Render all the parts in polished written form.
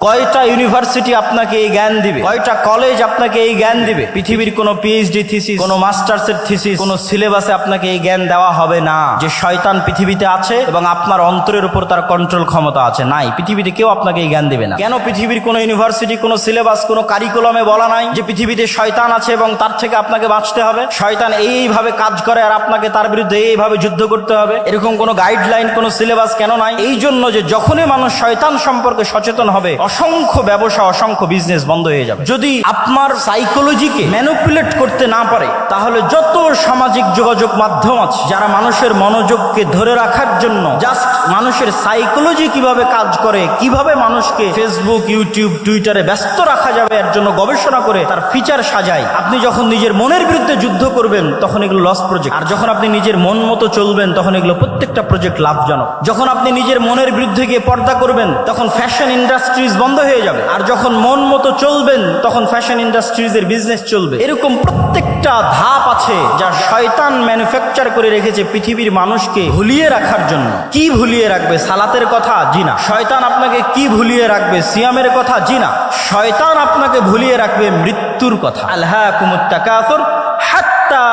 কয়টা ইউনিভার্সিটি আপনাকে এই জ্ঞান দিবে, কয়টা কলেজ আপনাকে এই জ্ঞান দিবে? পৃথিবীর কোনো পিএইচডি থিসিস, কোনো মাস্টার্সের থিসিস, কোনো সিলেবাসে আপনাকে এই জ্ঞান দেওয়া হবে না যে শয়তান পৃথিবীতে আছে এবং আপনার অন্তরের উপর তার কন্ট্রোল ক্ষমতা আছে। নাই, পৃথিবীতে কেউ আপনাকে এই জ্ঞান দিবে না। কেন পৃথিবীর কোনো ইউনিভার্সিটি, কোনো সিলেবাস, কোনো কারিকুলামে বলা নাই যে পৃথিবীতে শয়তান আছে এবং তার থেকে আপনাকে বাঁচতে হবে? শয়তান এইভাবে কাজ করে আর আপনাকে তার বিরুদ্ধে এইভাবে যুদ্ধ করতে হবে, এরকম কোনো গাইডলাইন, কোনো সিলেবাস কেন নাই? এই জন্য যে যখনই মানুষ শয়তান সম্পর্কে সচেতন হবে, অসংখ্য ব্যবসা, অসংখ্য বিজনেস বন্ধ হয়ে যাবে। যদি আপনার সাইকোলজিকে ম্যানিপুলেট করতে না পারে, তাহলে যত সামাজিক যোগাযোগ মাধ্যম আছে যারা মানুষের মনোযোগকে ধরে রাখার জন্য জাস্ট মানুষের সাইকোলজি কিভাবে কাজ করে, কিভাবে মানুষকে ফেসবুক, ইউটিউব, টুইটারে ব্যস্ত রাখা যাবে এর জন্য গবেষণা করে তার ফিচার সাজায়। আপনি যখন নিজের মনের বিরুদ্ধে যুদ্ধ করবেন তখন এগুলো লস প্রজেক্ট, আর যখন আপনি নিজের মন মতো চলবেন তখন এগুলো প্রত্যেকটা প্রজেক্ট লাভজনক। যখন আপনি নিজের মনের বিরুদ্ধে গিয়ে পর্দা করবেন তখন ফ্যাশন ইন্ডাস্ট্রিজ বন্ধ হয়ে যাবে, আর যখন মন মতো চলবেন তখন ফ্যাশন ইন্ডাস্ট্রিজের বিজনেস চলবে। এরকম প্রত্যেকটা ধাপ আছে যা শয়তান ম্যানুফ্যাকচার করে রেখেছে পৃথিবীর মানুষকে ভুলিয়ে রাখার জন্য। কি ভুলিয়ে রাখবে? সালাতের কথা? জি না। শয়তান আপনাকে কি ভুলিয়ে রাখবে? সিয়ামের কথা? জি না। শয়তান আপনাকে ভুলিয়ে রাখবে মৃত্যুর কথা। আলহাকুমুত তাকাসুর হাত্তা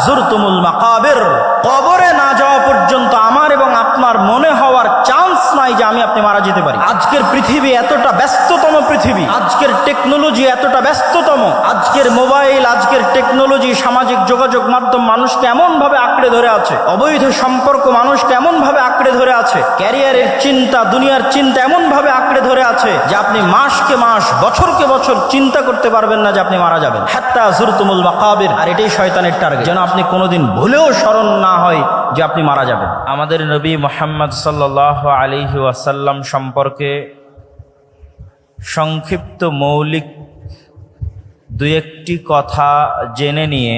যুরতুমুল মাকাবির। কবরে না যাওয়া পর্যন্ত আমার এবং আপনার মনে হওয়ার চান্স নাই যে আপনি মারা যেতে পারি। আজকের পৃথিবী এতটা ব্যস্ততম পৃথিবী, আজকের টেকনোলজি এতটা ব্যস্ততম, আজকের মোবাইল, আজকের টেকনোলজি, সামাজিক যোগাযোগ মাধ্যম মানুষকে এমন ভাবে আঁকড়ে ধরে আছে, অবৈধ সম্পর্ক মানুষকে এমন ভাবে আঁকড়ে ধরে আছে, ক্যারিয়ারের চিন্তা, দুনিয়ার চিন্তা এমন ভাবে আঁকড়ে ধরে আছে যে আপনি মাসকে মাস, বছরকে বছর চিন্তা করতে পারবেন না যে আপনি মারা যাবেন। হাত্তা যুরতুমুল মাকাবির। আর এটাই শয়তানের টার্গেট, যেন আপনি কোনোদিন ভুলেও স্মরণ না হয় যে আপনি মারা যাবেন। আমাদের নবী মুহাম্মদ সাল্লাল্লাহু আলাইহি ওয়াসাল্লাম সম্পর্কে সংক্ষিপ্ত মৌলিক দুই একটি কথা জেনে নিয়ে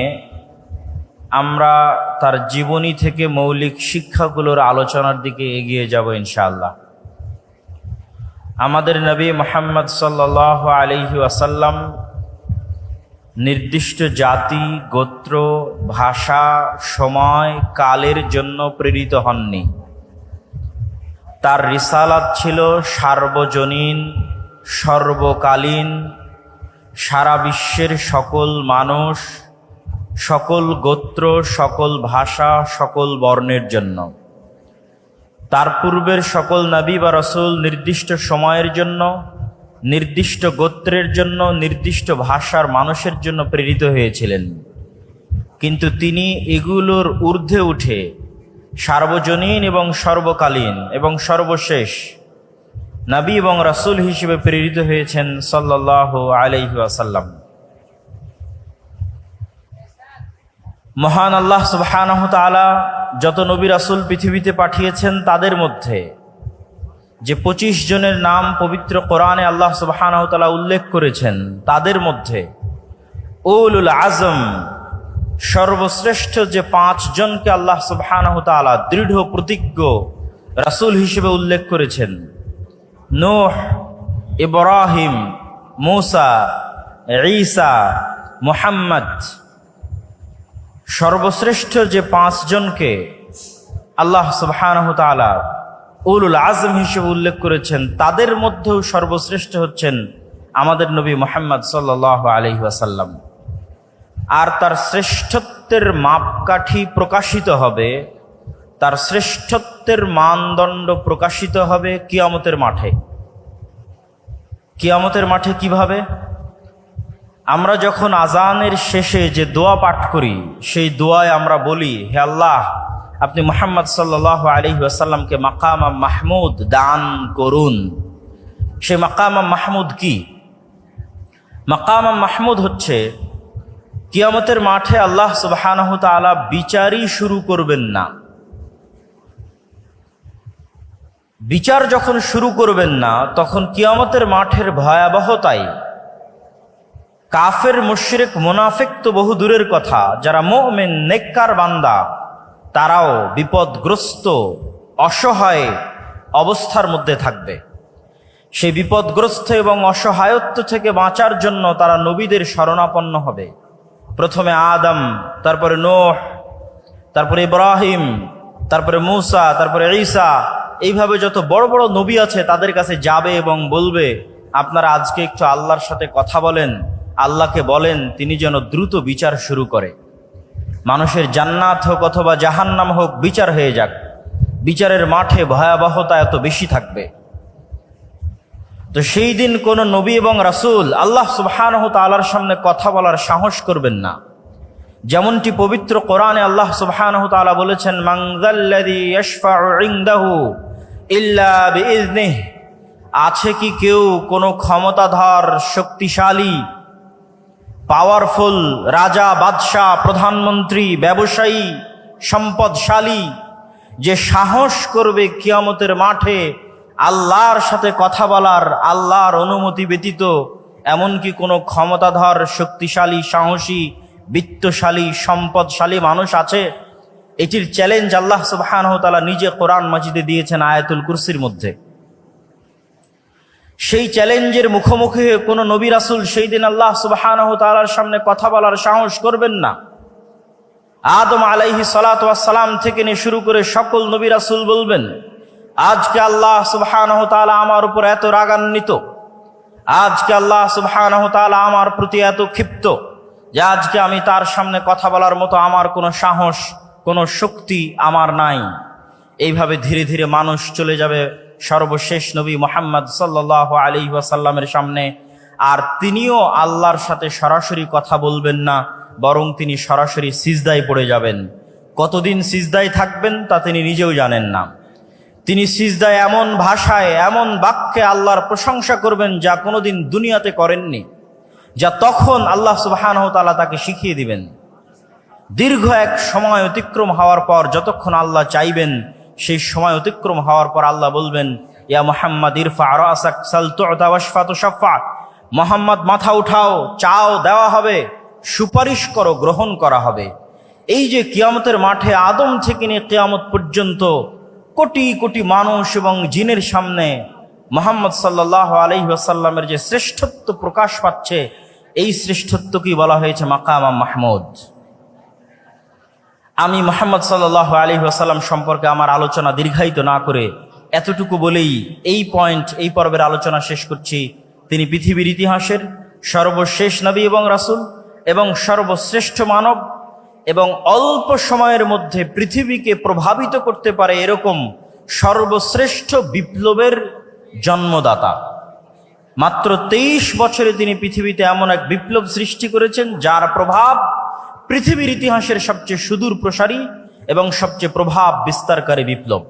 আমরা তার জীবনী থেকে মৌলিক শিক্ষাগুলোর আলোচনার দিকে এগিয়ে যাব ইনশাআল্লাহ। আমাদের নবী মুহাম্মদ সাল্লাল্লাহু আলাইহি ওয়াসাল্লাম নির্দিষ্ট জাতি, গোত্র, ভাষা, সময়, কালের জন্য প্রেরিত হননি। তার রিসালাত ছিল সার্বজনীন, সর্বকালীন, সারা বিশ্বের সকল মানুষ, সকল গোত্র, সকল ভাষা, সকল বর্ণের জন্য। তার পূর্বের সকল নবী বা রাসূল নির্দিষ্ট সময়ের জন্য, নির্দিষ্ট গোত্রের জন্য, নির্দিষ্ট ভাষার মানুষের জন্য প্রেরিত হয়েছিলেন। কিন্তু তিনি এগুলোর ঊর্ধ্বে উঠে সার্বজনীন এবং সর্বকালীন এবং সর্বশেষ নবী এবং রাসূল হিসেবে প্রেরিত হয়েছেন সাল্লাল্লাহু আলাইহি ওয়াসাল্লাম। মহান আল্লাহ সুবহানাহু ওয়া তাআলা যত নবী রাসূল পৃথিবীতে পাঠিয়েছেন তাদের মধ্যে যে 25 জনের নাম পবিত্র কোরআনে আল্লাহ সুবহানাহু ওয়া তাআলা উল্লেখ করেছেন, তাদের মধ্যে উলুল আজম সর্বশ্রেষ্ঠ যে 5 জনকে আল্লাহ সুবহানাহু ওয়া তাআলা দৃঢ় প্রতিজ্ঞ রাসূল হিসেবে উল্লেখ করেছেন, নূহ, ইব্রাহিম, মূসা, ঈসা, মুহাম্মদ, সর্বশ্রেষ্ঠ যে 5 জনকে আল্লাহ সুবহানাহু ওয়া তাআলা উলুল আজম হিসেবে উল্লেখ করেছেন, তাদের মধ্যেও সর্বশ্রেষ্ঠ হচ্ছেন আমাদের নবী মুহাম্মদ সাল্লাল্লাহু আলাইহি ওয়াসাল্লাম। আর তার শ্রেষ্ঠত্বের মাপকাঠি প্রকাশিত হবে, তার শ্রেষ্ঠত্বের মানদণ্ড প্রকাশিত হবে কিয়ামতের মাঠে। কিয়ামতের মাঠে কিভাবে? আমরা যখন আজানের শেষে যে দোয়া পাঠ করি, সেই দোয়ায় আমরা বলি, হে আল্লাহ, আপনি মুহাম্মদ সাল্লাল্লাহু আলাইহি ওয়াসাল্লামকে মাকাম মাহমুদ দান করুন। সেই মাকাম মাহমুদ কি? মাকাম মাহমুদ হচ্ছে কিয়ামতের মাঠে আল্লাহ সুবহানাহু ওয়া তাআলা বিচারই শুরু করবেন না। বিচার যখন শুরু করবেন না, তখন কিয়ামতের মাঠের ভয়াবহতায় কাফের, মুশরিক, মুনাফিক তো বহু দূরের কথা, যারা মুমিন নেককার বান্দা তারাও বিপদগ্রস্ত, অসহায় অবস্থার মধ্যে থাকবে। সেই বিপদগ্রস্ত এবং অসহায়ত্ব থেকে বাঁচার জন্য তারা নবীদের শরণাপন্ন হবে। প্রথমে আদম, তারপরে নূহ, তারপরে ইব্রাহিম, তারপরে মূসা, তারপরে ঈসা, এইভাবে যত বড় বড় নবী আছে তাদের কাছে যাবে এবং বলবে, আপনারা আজকে একটু আল্লাহর সাথে কথা বলেন, আল্লাহকে বলেন তিনি যেন দ্রুত বিচার শুরু করে। মানুষের জান্নাত হোক অথবা জাহান্নাম হোক, বিচার হয়ে যাক। বিচারের মাঠে ভয়াবহতা এত বেশি থাকবে। তো সেই দিন কোন নবী এবং রাসূল আল্লাহ সুবহানাহু তাআলার সামনে কথা বলার সাহস করবেন না। যেমনটি পবিত্র কোরআনে আল্লাহ সুবহানাহু তাআলা বলেছেন, মান যাল্লাযী ইয়াশফাউ ইনদাহু ইল্লা বিইজনিহি, আছে কি কেউ কোনো ক্ষমতাধর, শক্তিশালী, পাওয়ারফুল রাজা, বাদশাহ, প্রধানমন্ত্রী, ব্যবসায়ী, সম্পদশালী, যে সাহস করবে কিয়ামতের মাঠে আল্লাহর সাথে কথা বলার, আল্লাহর অনুমতি ব্যতীত? এমনকি কোনো ক্ষমতাধর, শক্তিশালী, সাহসী, বিত্তশালী, সম্পদশালী মানুষ আছে? এটির চ্যালেঞ্জ আল্লাহ সুবহানাহু তাআলা নিজে কোরআন মাজিদে দিয়েছেন আয়াতুল কুরসির মধ্যে। সেই চ্যালেঞ্জের মুখোমুখি হয়ে কোনো নবী রাসূল সেই দিন আল্লাহ সুবহানাহু তাআলার সামনে কথা বলার সাহস করবেন না। আদম আলাইহিস সালাতু ওয়াস সালাম থেকে নিয়ে শুরু করে সকল নবী রাসূল বলবেন, আজকে আল্লাহ সুবহানাহু তাআলা আমার উপর এত রাগান্বিত, আজকে আল্লাহ সুবহানাহু তাআলা আমার প্রতি এত ক্ষিপ্ত যে আজকে আমি তার সামনে কথা বলার মতো আমার কোনো সাহস, কোনো শক্তি আমার নাই। এইভাবে ধীরে ধীরে মানুষ চলে যাবে সর্বশেষ নবী মুহাম্মদ সাল্লাল্লাহু আলাইহি ওয়াসাল্লামের সামনে, আর তিনিও আল্লাহর সাথে সরাসরি কথা বলবেন না, বরং তিনি সরাসরি সিজদায় পড়ে যাবেন। কতদিন সিজদায় থাকবেন তা তিনি নিজেও জানেন না। তিনি সিজদায় এমন ভাষায়, এমন বাক্যে আল্লাহর প্রশংসা করবেন যা কোনোদিন দুনিয়াতে করেননি, যা তখন আল্লাহ সুবহানাহু তাআলা তাকে শিখিয়ে দিবেন। দীর্ঘ এক সময় অতিক্রম হওয়ার পর যতক্ষণ আল্লাহ চাইবেন, সেই সময় অতিক্রম হওয়ার পর আল্লাহ বলবেন, ইয়া মুহাম্মদ ইরফা রাসাক সাল তু'তা ওয়াশফা তুশাফা, মুহাম্মদ মাথা উঠাও, চাও দেওয়া হবে, সুপারিশ করো গ্রহণ করা হবে। এই যে কিয়ামতের মাঠে আদম থেকে নিয়ে কিয়ামত পর্যন্ত কোটি কোটি মানুষ এবং জিনের সামনে মুহাম্মদ সাল্লাল্লাহু আলাইহি ওয়াসাল্লামের যে শ্রেষ্ঠত্ব প্রকাশ পাচ্ছে, এই শ্রেষ্ঠত্বকেই বলা হয়েছে মাকাম মাহমুদ। আমি মুহাম্মদ সাল্লাল্লাহু আলাইহি ওয়াসাল্লাম সম্পর্কে আমার আলোচনা দীর্ঘায়িত না করে এতটুকু বলেই এই পর্বের আলোচনা শেষ করছি। তিনি পৃথিবীর ইতিহাসের সর্বশেষ নবী এবং রাসূল এবং সর্বশ্রেষ্ঠ মানব, এবং অল্প সময়ের মধ্যে পৃথিবীকে প্রভাবিত করতে পারে এরকম সর্বশ্রেষ্ঠ বিপ্লবের জন্মদাতা। মাত্র 23 বছরে তিনি পৃথিবীতে এমন এক বিপ্লব সৃষ্টি করেছেন যার প্রভাব পৃথিবীর ইতিহাসের সবচেয়ে সুদূর প্রসারী এবং সবচেয়ে প্রভাব বিস্তারকারী বিপ্লব।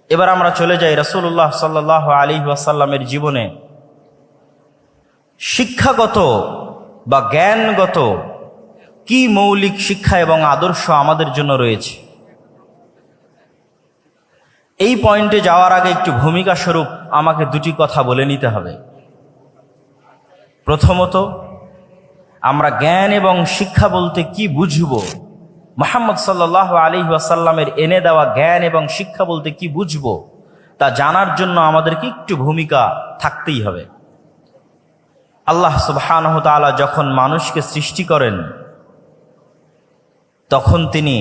এবার আমরা চলে যাই রাসূলুল্লাহ সাল্লাল্লাহু আলাইহি ওয়াসাল্লামের জীবনে শিক্ষাগত বা জ্ঞানগত কি মৌলিক শিক্ষা এবং আদর্শ আমাদের জন্য রয়েছে। এই পয়েন্টে যাওয়ার আগে একটু ভূমিকা স্বরূপ আমাকে দুটি কথা বলে নিতে হবে। প্রথমত, আমরা জ্ঞান এবং শিক্ষা বলতে কি বুঝব, মুহাম্মদ সাল্লাল্লাহু আলাইহি ওয়াসাল্লামের এনে দেওয়া জ্ঞান এবং শিক্ষা বলতে কি বুঝব, তা জানার জন্য আমাদেরকে একটু ভূমিকা থাকতেই হবে। আল্লাহ সুবহানাহু তাআলা যখন মানুষকে সৃষ্টি করেন, তখন তিনি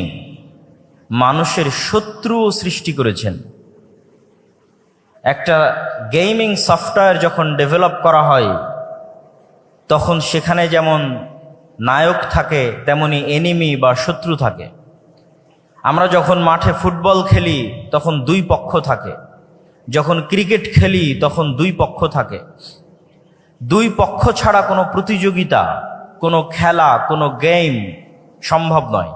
মানুষের শত্রুও সৃষ্টি করেছেন। একটা গেমিং সফটওয়্যার যখন ডেভেলপ করা হয়, তখন সেখানে যেমন নায়ক থাকে তেমনি এনিমি বা শত্রু থাকে। আমরা যখন মাঠে ফুটবল খেলি তখন দুই পক্ষ থাকে, যখন ক্রিকেট খেলি তখন দুই পক্ষ থাকে। দুই পক্ষ ছাড়া কোনো প্রতিযোগিতা, কোনো খেলা, কোনো গেম সম্ভব নয়।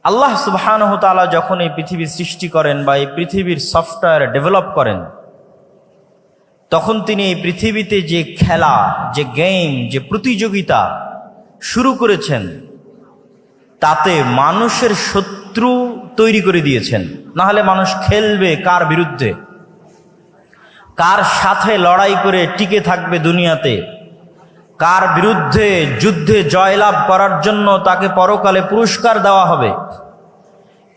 আল্লাহ সুবহানাহু তাআলা যখন এই পৃথিবী সৃষ্টি করেন বা এই পৃথিবীর সফটওয়্যার ডেভেলপ করেন, তখন তিনি এই পৃথিবীতে যে খেলা, যে গেম, যে প্রতিযোগিতা শুরু করেছেন, তাতে মানুষের শত্রু তৈরি করে দিয়েছেন। না হলে মানুষ খেলবে কার বিরুদ্ধে, কার সাথে লড়াই করে টিকে থাকবে দুনিয়াতে, কার বিরুদ্ধে যুদ্ধে জয়লাভ করার জন্য তাকে পরকালে পুরস্কার দেওয়া হবে,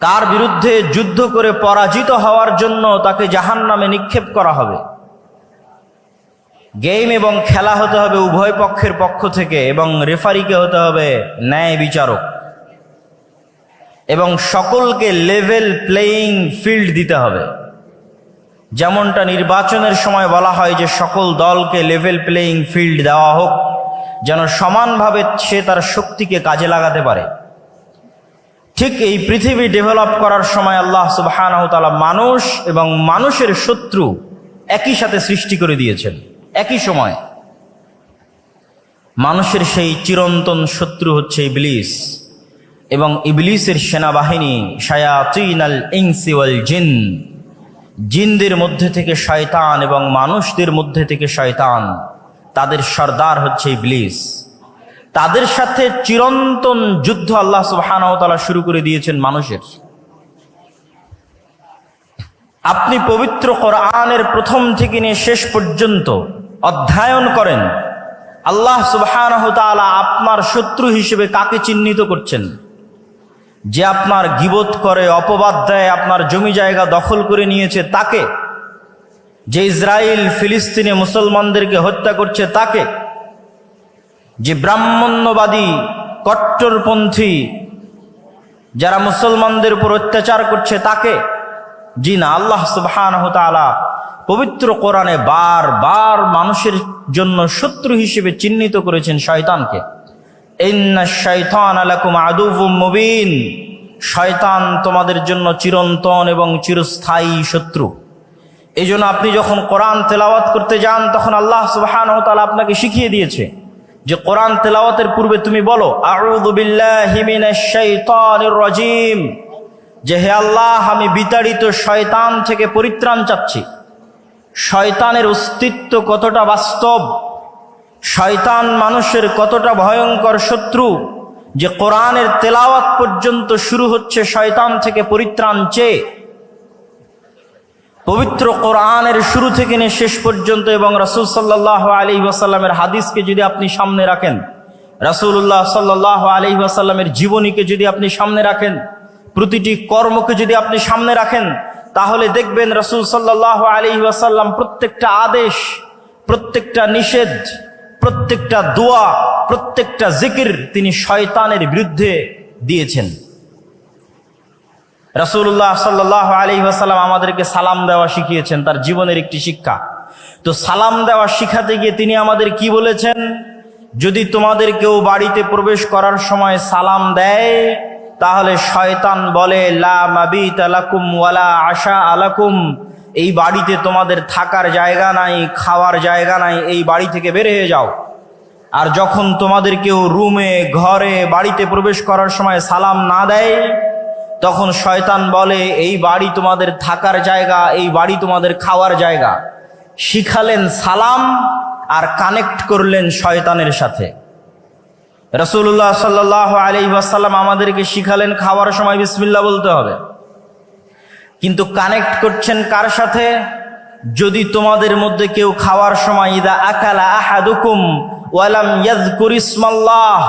কার বিরুদ্ধে যুদ্ধ করে পরাজিত হওয়ার জন্য তাকে জাহান্নামে নিক্ষেপ করা হবে। গেম এবং খেলা হতে হবে উভয় পক্ষের পক্ষ থেকে, এবং রেফারিকে হতে হবে ন্যায় বিচারক, এবং সকলকে লেভেল প্লেয়িং ফিল্ড দিতে হবে। যেমনটা নির্বাচনের সময় বলা হয় যে সকল দলকে লেভেল প্লেয়িং ফিল্ড দেওয়া হোক, যেন সমানভাবে সে তার শক্তিকে কাজে লাগাতে পারে। ঠিক এই পৃথিবী ডেভেলপ করার সময় আল্লাহ সুবহানাহু ওয়া তাআলা মানুষ এবং মানুষের শত্রু একই সাথে সৃষ্টি করে দিয়েছেন। একই সময় মানুষের সেই চিরন্তন শত্রু হচ্ছে ইবলিস এবং ইবলিসের সেনাবাহিনী শায়াতিনাল ইনসি ওয়াল জিন, জিনদের মধ্যে থেকে শয়তান এবং মানুষদের মধ্যে থেকে শয়তান, তাদের সর্দার হচ্ছে ইবলিস। তাদের সাথে চিরন্তন যুদ্ধ আল্লাহ সুবহানাহু ওয়া তাআলা শুরু করে দিয়েছেন মানুষের। আপনি পবিত্র কোরআনের প্রথম থেকে নিয়ে শেষ পর্যন্ত অধ্যয়ন করেন, আল্লাহ সুবহানাহু ওয়া তাআলা আপনার শত্রু হিসেবে কাকে চিহ্নিত করছেন? যে আপনার গীবত করে, অপবাদ দেয়, আপনার জমি জায়গা দখল করে নিয়েছে তাকে, যে ইসরায়েল ফিলিস্তিনে মুসলমানদেরকে হত্যা করছে তাকে, যে ব্রাহ্মণ্যবাদী কট্টরপন্থী যারা মুসলমানদের উপর অত্যাচার করছে তাকে? জি না, আল্লাহ সুবহানাহু ওয়া তাআলা পবিত্র কোরআনে বারবার মানুষের জন্য শত্রু হিসেবে চিহ্নিত করেছেন শয়তানকে। ইন্নাশ শাইতানা লাকুম আদুউম মুবিন, শয়তান তোমাদের জন্য চিরন্তন এবং চিরস্থায়ী শত্রু। এই জন্য আপনি যখন কোরআন তেলাওয়াত করতে যান তখন আল্লাহ সুবহানাহু ওয়া তাআলা আপনাকে শিখিয়ে দিয়েছে যে কোরআন তেলাওয়াতের পূর্বে তুমি বলো আউযু বিল্লাহি মিনাশ শাইতানির রাজিম, যে হে আল্লাহ আমি বিতাড়িত শয়তান থেকে পরিত্রাণ চাচ্ছি। শয়তানের অস্তিত্ব কতটা বাস্তব, শয়তান মানুষের কতটা ভয়ঙ্কর শত্রু, যে কোরআনের তেলাওয়াত পর্যন্ত শুরু হচ্ছে শয়তান থেকে পরিত্রাণ চেয়ে। পবিত্র কোরআনের শুরু থেকে নিয়ে শেষ পর্যন্ত এবং রাসূল সাল্লাল্লাহু আলাইহি ওয়াসাল্লামের হাদিসকে যদি আপনি সামনে রাখেন, রাসূলুল্লাহ সাল্লাল্লাহু আলাইহি ওয়াসাল্লামের জীবনীকে যদি আপনি সামনে রাখেন, প্রতিটি কর্মকে যদি আপনি সামনে রাখেন, তাহলে দেখবেন রাসূল সাল্লাল্লাহু আলাইহি ওয়াসাল্লাম প্রত্যেকটা আদেশ, প্রত্যেকটা নিষেধ, প্রত্যেকটা দোয়া, প্রত্যেকটা জিকির তিনি শয়তানের বিরুদ্ধে দিয়েছেন। রাসূলুল্লাহ সাল্লাল্লাহু আলাইহি ওয়াসাল্লাম আমাদেরকে সালাম দেওয়া শিখিয়েছেন, তার জীবনের একটি শিক্ষা। তো সালাম দেওয়া শিখাতে গিয়ে তিনি আমাদের কি বলেছেন? যদি তোমাদের কেউ বাড়িতে প্রবেশ করার সময় সালাম দেয়, তাহলে শয়তান বলে লা মাবিতা লাকুম ওয়ালা আশা আলাকুম, এই বাড়িতে তোমাদের থাকার জায়গা নাই, খাওয়ার জায়গা নাই, এই বাড়ি থেকে বের হয়ে যাও। আর যখন তোমাদের কেউ রুমে, ঘরে, বাড়িতে প্রবেশ করার সময় সালাম না দেয়, তখন শয়তান বলে এই বাড়ি তোমাদের থাকার জায়গা, এই বাড়ি তোমাদের খাওয়ার জায়গা। শিখালেন সালাম আর কানেক্ট করলেন শয়তানের সাথে। রাসূলুল্লাহ সাল্লাল্লাহু আলাইহি ওয়াসাল্লাম আমাদেরকে শিখালেন খাওয়ার সময় বিসমিল্লাহ বলতে হবে, কিন্তু কানেক্ট করছেন কার সাথে? যদি তোমাদের মধ্যে কেউ খাওয়ার সময় ইদা আকালা আহাদুকুম ওয়ালাম ইয়াযকুর ইসমাল্লাহ,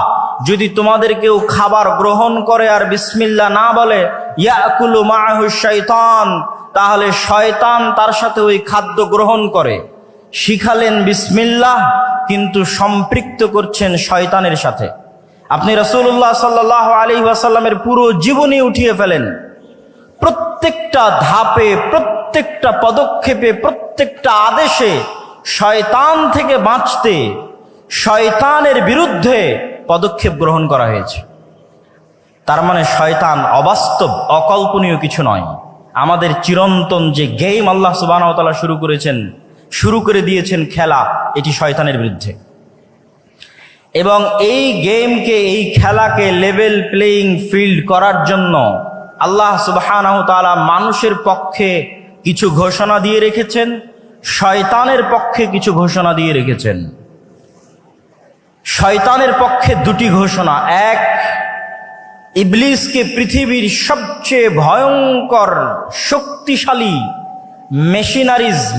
যদি তোমাদের কেউ খাবার গ্রহণ করে আর বিসমিল্লাহ না বলে, ইয়াকুলু মাআহু শাইতান, তাহলে শয়তান তার সাথে ওই খাদ্য গ্রহণ করে। শিখালেন বিসমিল্লাহ, কিন্তু সম্পৃক্ত করছেন শয়তানের সাথে। আপনি রাসূলুল্লাহ সাল্লাল্লাহু আলাইহি ওয়াসাল্লামের পুরো জীবনী উঠিয়ে ফেলেন, প্রত্যেকটা ধাপে, প্রত্যেকটা পদক্ষেপে, প্রত্যেকটা আদেশে শয়তান থেকে বাঁচতে, শয়তানের বিরুদ্ধে পদক্ষেপ গ্রহণ করা হয়েছে। তার মানে শয়তান অবাস্তব, অকল্পনীয় কিছু নয়। আমাদের চিরন্তন যে গেম আল্লাহ সুবহানাহু ওয়া তাআলা শুরু করে দিয়েছেন খেলা, এটি শয়তানের বিরুদ্ধে। এবং এই গেমকে, এই খেলাকে লেভেল প্লেয়িং ফিল্ড করার জন্য আল্লাহ সুবহানাহু ওয়া তাআলা মানুষের পক্ষে কিছু ঘোষণা দিয়ে রেখেছেন, শয়তানের পক্ষে কিছু ঘোষণা দিয়ে রেখেছেন। শয়তানের পক্ষে দুটি ঘোষণা। এক, ইবলিসকে পৃথিবীর সবচেয়ে ভয়ঙ্কর শক্তিশালী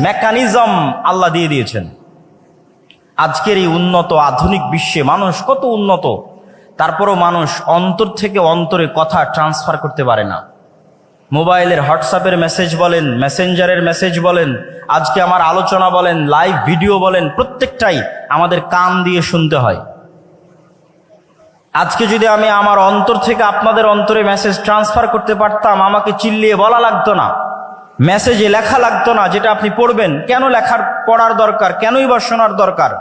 মেকানিজম আল্লাহ দিয়ে দিয়েছেন। আজকের এই উন্নত আধুনিক বিশ্বে মানুষ কত উন্নত, তারপরও মানুষ অন্তর থেকে অন্তরে কথা ট্রান্সফার করতে পারে না। মোবাইলের হোয়াটসঅ্যাপের মেসেজ বলেন, মেসেঞ্জারের মেসেজ বলেন, আজকে আমার আলোচনা বলেন, লাইভ ভিডিও বলেন, প্রত্যেকটাই আমাদের কান দিয়ে শুনতে হয়। আজকে যদি আমি আমার অন্তর থেকে আপনাদের অন্তরে মেসেজ ট্রান্সফার করতে পারতাম, আমাকে চিল্লিয়ে বলা লাগতো না, মেসেজে লেখা লাগতো না, যেটা আপনি পড়বেন। কেন পড়ার দরকার? কেনই বা শোনার দরকার?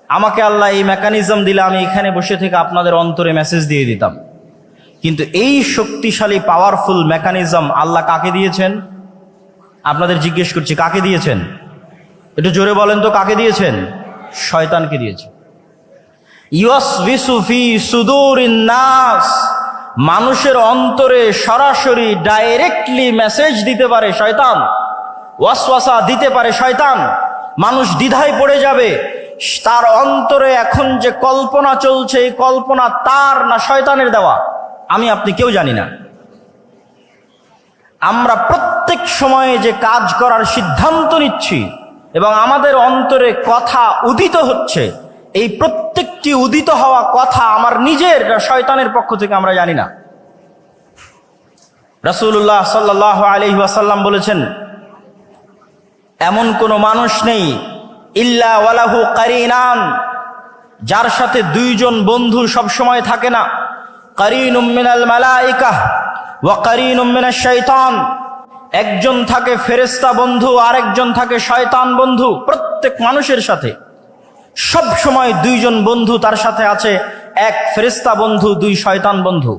আমাকে আল্লাহ এই মেকানিজম দিলে আমি এখানে বসে থেকে আপনাদের অন্তরে মেসেজ দিয়ে দিতাম। কিন্তু এই শক্তিশালী পাওয়ারফুল মেকানিজম আল্লাহ কাকে দিয়েছেন? আপনাদের জিজ্ঞেস করছি, কাকে দিয়েছেন? একটু জোরে বলেন তো, কাকে দিয়েছেন? শয়তানকে দিয়েছেন। ইউসবিসু ফি সুদুরিন নাস, মানুষের অন্তরে সরাসরি ডাইরেক্টলি মেসেজ দিতে পারে শয়তান, ওয়াসওয়াসা দিতে পারে শয়তান। মানুষ দ্বিধায় পড়ে যাবে, তার অন্তরে এখন যে কল্পনা চলছে, এই কল্পনা তার না শয়তানের দেওয়া, আমি আপনি কেউ জানি না। আমরা প্রত্যেক সময়ে যে কাজ করার সিদ্ধান্ত নিচ্ছি এবং আমাদের অন্তরে কথা উদিত হচ্ছে, এই প্রত্যেকটি উদিত হওয়া কথা আমার নিজের না শয়তানের পক্ষ থেকে আমরা জানি না। রাসূলুল্লাহ সাল্লাল্লাহু আলাইহি ওয়াসাল্লাম বলেছেন, এমন কোনো মানুষ নেই ইল্লা ওয়ালাহু কারিনান, যার সাথে দুইজন বন্ধু সব সময় থাকে না। কারিনুম মিনাল মালাইকা ওয়া কারিনুম মিনাশ শাইতান, একজন থাকে ফেরেশতা বন্ধু, আরেকজন থাকে শয়তান বন্ধু। প্রত্যেক মানুষের সাথে সব সময় দুইজন বন্ধু তার সাথে আছে, এক ফেরেশতা বন্ধু, দুই শয়তান বন্ধু।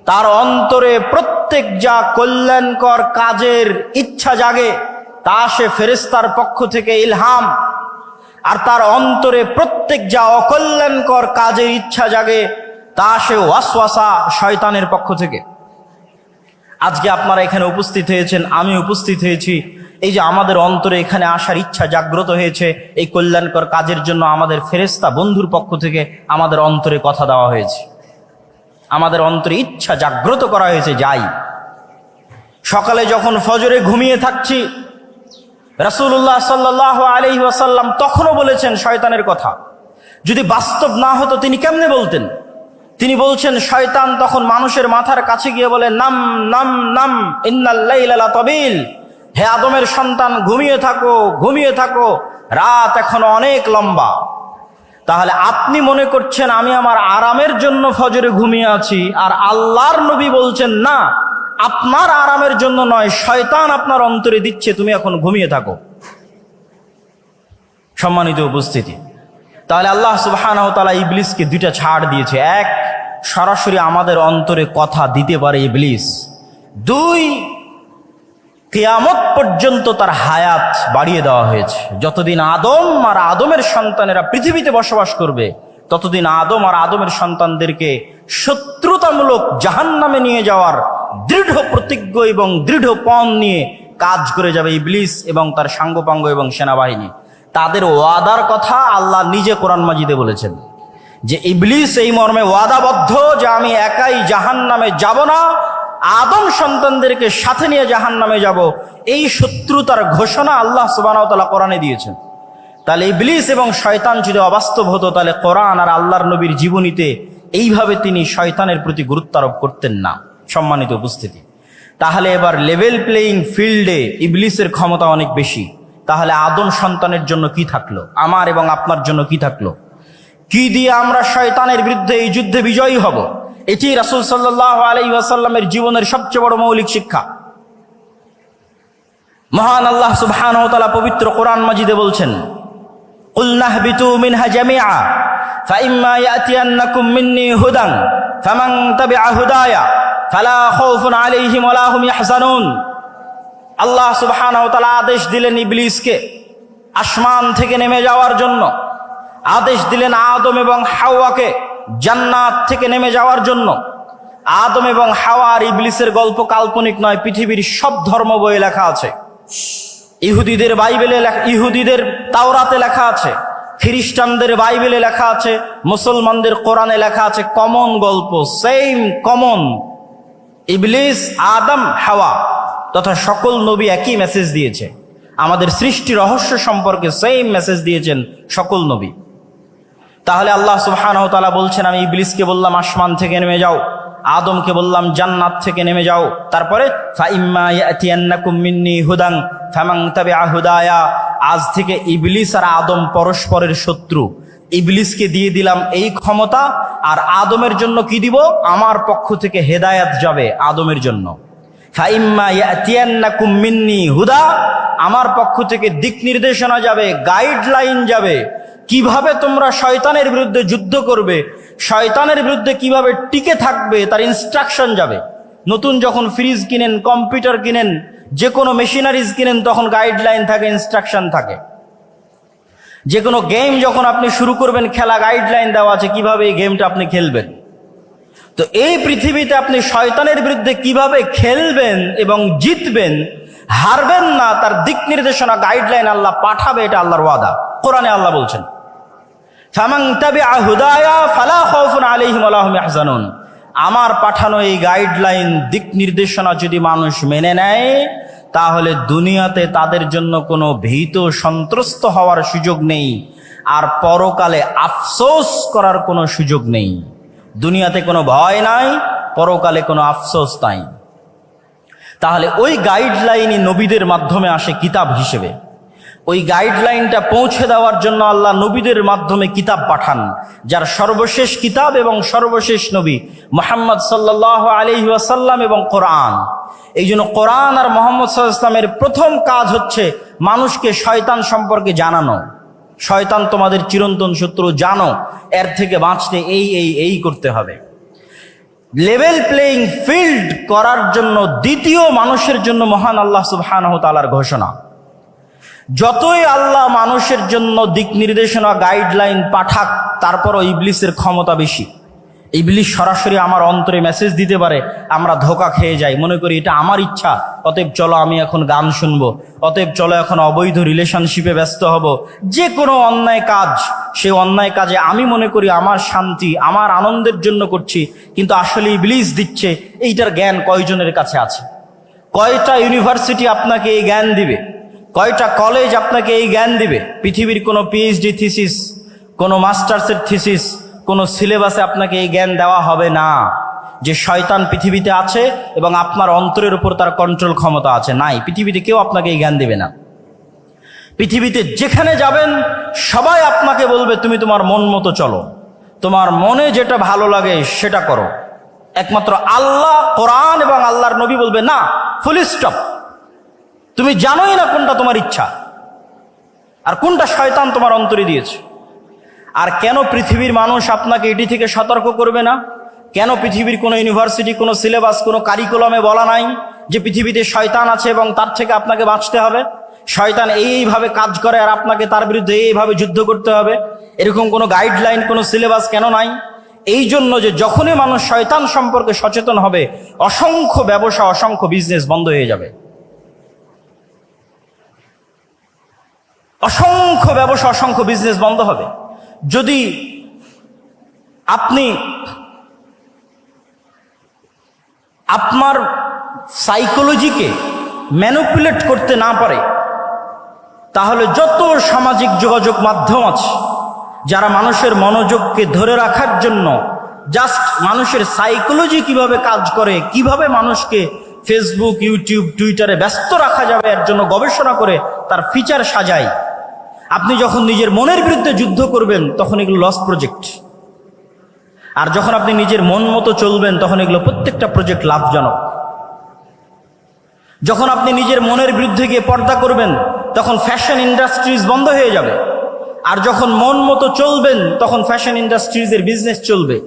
তার অন্তরে প্রত্যেক যা কল্যাণকর কাজের ইচ্ছা জাগে তা সে ফেরেশতার পক্ষ থেকে ইলহাম, আর তার অন্তরে প্রত্যেক যা অকল্যাণকর কাজের ইচ্ছা জাগে তা সে ওয়াসওয়াসা শয়তানের পক্ষ থেকে। আজকে আপনারা এখানে উপস্থিত হয়েছেন, আমি উপস্থিত হয়েছি, এই যে আমাদের অন্তরে এখানে আসার ইচ্ছা জাগ্রত হয়েছে, এই কল্যাণকর কাজের জন্য আমাদের ফেরেশতা বন্ধুর পক্ষ থেকে আমাদের অন্তরে কথা দেওয়া হয়েছে, আমাদের অন্তরে ইচ্ছা জাগ্রত করা হয়েছে। যাই সকালে যখন ফজরে ঘুমিয়ে থাকছি, রাসূলুল্লাহ সাল্লাল্লাহু আলাইহি ওয়াসাল্লাম তখনও বলেছেন শয়তানের কথা। যদি বাস্তব না হতো তিনি কেমনে বলতেন? তিনি বলছেন, শয়তান তখন মানুষের মাথার কাছে গিয়ে বলে, নাম নাম নাম ইন্নাল লাইলা লাতাবিল, হে আদমের সন্তান ঘুমিয়ে থাকো, ঘুমিয়ে থাকো, রাত এখনো অনেক লম্বা। তাহলে আপনি মনে করছেন আমি আমার আরামের জন্য ফজরে ঘুমিয়ে আছি, আর আল্লাহর নবী বলছেন না, আপনার আরামের জন্য নয়, শয়তান আপনার অন্তরে দিচ্ছে তুমি এখন ঘুমিয়ে থাকো। সম্মানিত উপস্থিতি, তাহলে আল্লাহ সুবহানাহু ওয়া তাআলা ইবলিসকে দুইটা ছাড় দিয়েছে। এক, সরাসরি আমাদের অন্তরে কথা দিতে পারে ইবলিস। দুই, কিয়ামত পর্যন্ত তার হায়াত বাড়িয়ে দেওয়া হয়েছে। যতদিন আদম আর আদমের সন্তানেরা পৃথিবীতে বসবাস করবে, ততদিন আদম আর আদমের সন্তানদেরকে শত্রুতামূলক জাহান্নামে নিয়ে যাওয়ার দৃঢ় প্রতিজ্ঞ এবং দৃঢ় পণ নিয়ে কাজ করে যাবে ইবলিস এবং তার সাঙ্গপাঙ্গ এবং সেনাবাহিনী। তাদের ওয়াদার কথা আল্লাহ নিজে কোরআন মাজিদে বলেছেন যে ইবলিস এই মর্মে ওয়াদাবদ্ধ যে আমি একাই জাহান্নামে যাব না, আদম সন্তানদেরকে সাথে নিয়ে জাহান্নামে যাব। এই শত্রুতার ঘোষণা আল্লাহ সুবহানাহু ওয়া তাআলা কোরআনে দিয়েছেন। তাহলে ইবলিস এবং শয়তান যদি অবাস্তব হতো, তাহলে কোরআন আর আল্লাহর নবীর জীবনীতে এইভাবে তিনি শয়তানের প্রতি গুরুত্ব আরোপ করতেন না। সম্মানিত উপস্থিতি, তাহলে এবার লেভেল প্লেয়িং ফিল্ডে ইবলিসের ক্ষমতা অনেক বেশি। তাহলে আদম সন্তানের জন্য কি থাকলো, আমার এবং আপনার জন্য কি থাকলো? কি দিয়ে আমরা শয়তানের বিরুদ্ধে এই যুদ্ধে বিজয়ী হব? এটি রাসূল সাল্লাল্লাহু আলাইহি ওয়াসাল্লামের জীবনের সবচেয়ে বড় মৌলিক শিক্ষা। মহান আল্লাহ সুবহানাহু ওয়া তাআলা পবিত্র কোরআন মাজিদে বলছেন, কুল নাহবিতু মিনহা জামিআ ফাইম্মা ইয়াতিয়ান্নাকুম মিন্নী হুদান ফামান তাবিআ হুদায়া ফালা খাউফুন আলাইহিম ওয়ালা হুম ইয়াহজানুন। আল্লাহ সুবহানাহু ওয়া তাআলা আদেশ দিলেন ইবলিসকে আসমান থেকে নেমে যাওয়ার জন্য, আদেশ দিলেন আদম এবং হাওয়াকে জান্নাত থেকে নেমে যাওয়ার জন্য। আদম এবং হাওয়া আর ইবলিসের গল্প কাল্পনিক নয়, পৃথিবীর সব ধর্ম বইয়ে লেখা আছে। ইহুদিদের বাইবেলে, ইহুদিদের তাওরাতে লেখা আছে, খ্রিস্টানদের বাইবেলে লেখা আছে, মুসলমানদের কোরআনে লেখা আছে। কমন গল্প, সেম কমন। ইবলিস, আদম, হাওয়া তথা সকল নবী একই মেসেজ দিয়েছে। আমাদের সৃষ্টি রহস্য সম্পর্কে সেম মেসেজ দিয়েছেন সকল নবী। তাহলে আল্লাহ সুবহানাহু ওয়া তাআলা বলছেন, আমি ইবলিসকে বললাম আসমান থেকে নেমে যাও, আদমকে বললাম জান্নাত থেকে নেমে যাও। তারপরে ফাইম্মা ইয়াতিয়ান্নাকুম মিন্নী হুদান ফামান তাবিআ হুদায়া, আজ থেকে ইবলিস আর আদম পরস্পরের শত্রু। ইবলিসকে দিয়ে দিলাম এই ক্ষমতা, আর আদমের জন্য কি দিব? আমার পক্ষ থেকে হেদায়েত যাবে আদমের জন্য। ফাইম্মা ইয়াতিয়ান্নাকুম মিন্নি হুদা, আমার পক্ষ থেকে দিক নির্দেশনা যাবে, গাইডলাইন যাবে, কিভাবে তোমরা শয়তানের বিরুদ্ধে যুদ্ধ করবে, শয়তানের বিরুদ্ধে কিভাবে টিকে থাকবে তার ইনস্ট্রাকশন যাবে। নতুন যখন ফ্রিজ কিনেন, কম্পিউটার কিনেন, যে কোনো মেশিনারিজ কিনেন, তখন গাইডলাইন থাকে, ইনস্ট্রাকশন থাকে। যে কোনো গেম যখন আপনি শুরু করবেন খেলা, গাইডলাইন দেওয়া আছে কিভাবে এই গেমটা আপনি খেলবেন। তো এই পৃথিবীতে আপনি শয়তানের বিরুদ্ধে কিভাবে খেলবেন এবং জিতবেন, হারবেন না, তার দিক নির্দেশনা, গাইডলাইন আল্লাহ পাঠাবে, এটা আল্লাহর ওয়াদা। কোরআনে আল্লাহ বলছেন, ফামান তাবিআ হুদায়া ফালা খাউফুন আলাইহিম ওয়ালা হুম ইয়াহজানুন। আমার পাঠানো এই গাইডলাইন, দিক নির্দেশনা যদি মানুষ মেনে নেয়, তাহলে দুনিয়াতে তাদের জন্য কোনো ভীত সন্ত্রস্ত হওয়ার সুযোগ নেই, আর পরকালে আফসোস করার কোনো সুযোগ নেই। দুনিয়াতে কোনো ভয় নাই, পরকালে কোনো আফসোস নাই। তাহলে ওই গাইডলাইনই নবীদের মাধ্যমে আসে কিতাব হিসেবে। ওই গাইডলাইনটা পৌঁছে দেওয়ার জন্য আল্লাহ নবীদের মাধ্যমে কিতাব পাঠান, যার সর্বশেষ কিতাব এবং সর্বশেষ নবী মুহাম্মদ সাল্লাল্লাহু আলাইহি ওয়াসাল্লাম এবং কোরআন। এই জন্য কোরআন আর মুহাম্মদ সাল্লাল্লাহু আলাইহি ওয়াসাল্লামের প্রথম কাজ হচ্ছে মানুষকে শয়তান সম্পর্কে জানানো। শয়তান তোমাদের চিরন্তন শত্রু, জানো, এর থেকে বাঁচতে এই করতে হবে। লেভেল প্লেইং ফিল্ড করার জন্য দ্বিতীয় মানুষের জন্য মহান আল্লাহ সুবহানাহু ওয়া তাআলার ঘোষণা। যতই আল্লাহ মানুষের জন্য দিক নির্দেশনা, গাইডলাইন পাঠাক, তারপরও ইবলিসের ক্ষমতা বেশি। ইবলিস সরাসরি আমার অন্তরে মেসেজ দিতে পারে, আমরা ধোঁকা খেয়ে যাই, মনে করি এটা আমার ইচ্ছা, অতএব চলো আমি এখন গান শুনবো, অতএব চলো এখন অবৈধ রিলেশনশিপে ব্যস্ত হব। যে কোনো অন্যায় কাজ, সে অন্যায় কাজে আমি মনে করি আমার শান্তি, আমার আনন্দের জন্য করছি, কিন্তু আসলে ইবলিস দিচ্ছে। এইটার জ্ঞান কয়জনের কাছে আছে? কয়টা ইউনিভার্সিটি আপনাকে এই জ্ঞান দিবে? কয়টা কলেজ আপনাকে এই জ্ঞান দিবে? পৃথিবীর কোনো পিএইচডি থিসিস, কোনো মাস্টার্সের থিসিস, কোনো সিলেবাসে আপনাকে এই জ্ঞান দেওয়া হবে না যে শয়তান পৃথিবীতে আছে এবং আপনার অন্তরের উপর তার কন্ট্রোল ক্ষমতা আছে। নাই, পৃথিবীতে কেউ আপনাকে এই জ্ঞান দেবে না। পৃথিবীতে যেখানে যাবেন সবাই আপনাকে বলবে তুমি তোমার মন মতো চলো, তোমার মনে যেটা ভালো লাগে সেটা করো। একমাত্র আল্লাহ, কোরআন এবং আল্লাহর নবী বলবে না, ফুল স্টপ। তুমি জানোই না কোনটা তোমার ইচ্ছা আর কোনটা শয়তান তোমার অন্তরে দিয়েছে। আর কেন পৃথিবীর মানুষ আপনাকে এটি থেকে সতর্ক করবে না? কেন পৃথিবীর কোনো ইউনিভার্সিটি, কোনো সিলেবাস, কোনো কারিকুলামে বলা নাই যে পৃথিবীতে শয়তান আছে এবং তার থেকে আপনাকে বাঁচতে হবে? শয়তান এইভাবে কাজ করে আর আপনাকে তার বিরুদ্ধে এইভাবে যুদ্ধ করতে হবে, এরকম কোনো গাইডলাইন, কোনো সিলেবাস কেন নাই? এই জন্য যে যখনই মানুষ শয়তান সম্পর্কে সচেতন হবে, অসংখ্য ব্যবসা, অসংখ্য বিজনেস বন্ধ হয়ে যাবে। অসংখ্য ব্যবসা, অসংখ্য বিজনেস বন্ধ হবে যদি আপনি আপনার সাইকোলজিকে ম্যানিপুলেট করতে না পারে। তাহলে যত সামাজিক যোগাযোগ মাধ্যম আছে, যারা মানুষের মনোযোগকে ধরে রাখার জন্য জাস্ট মানুষের সাইকোলজি কিভাবে কাজ করে, কিভাবে মানুষকে ফেসবুক, ইউটিউব, টুইটারে ব্যস্ত রাখা যাবে এর জন্য গবেষণা করে তার ফিচার সাজায়। আপনি যখন নিজের মনের বিরুদ্ধে যুদ্ধ করবেন তখন এগুলো লস প্রজেক্ট, আর যখন আপনি নিজের মন মতো চলবেন তখন এগুলো প্রত্যেকটা প্রজেক্ট লাভজনক। যখন আপনি নিজের মনের বিরুদ্ধে গিয়ে পর্দা করবেন তখন ফ্যাশন ইন্ডাস্ট্রিজ বন্ধ হয়ে যাবে, আর যখন মন মতো চলবেন তখন ফ্যাশন ইন্ডাস্ট্রিজের বিজনেস চলবে।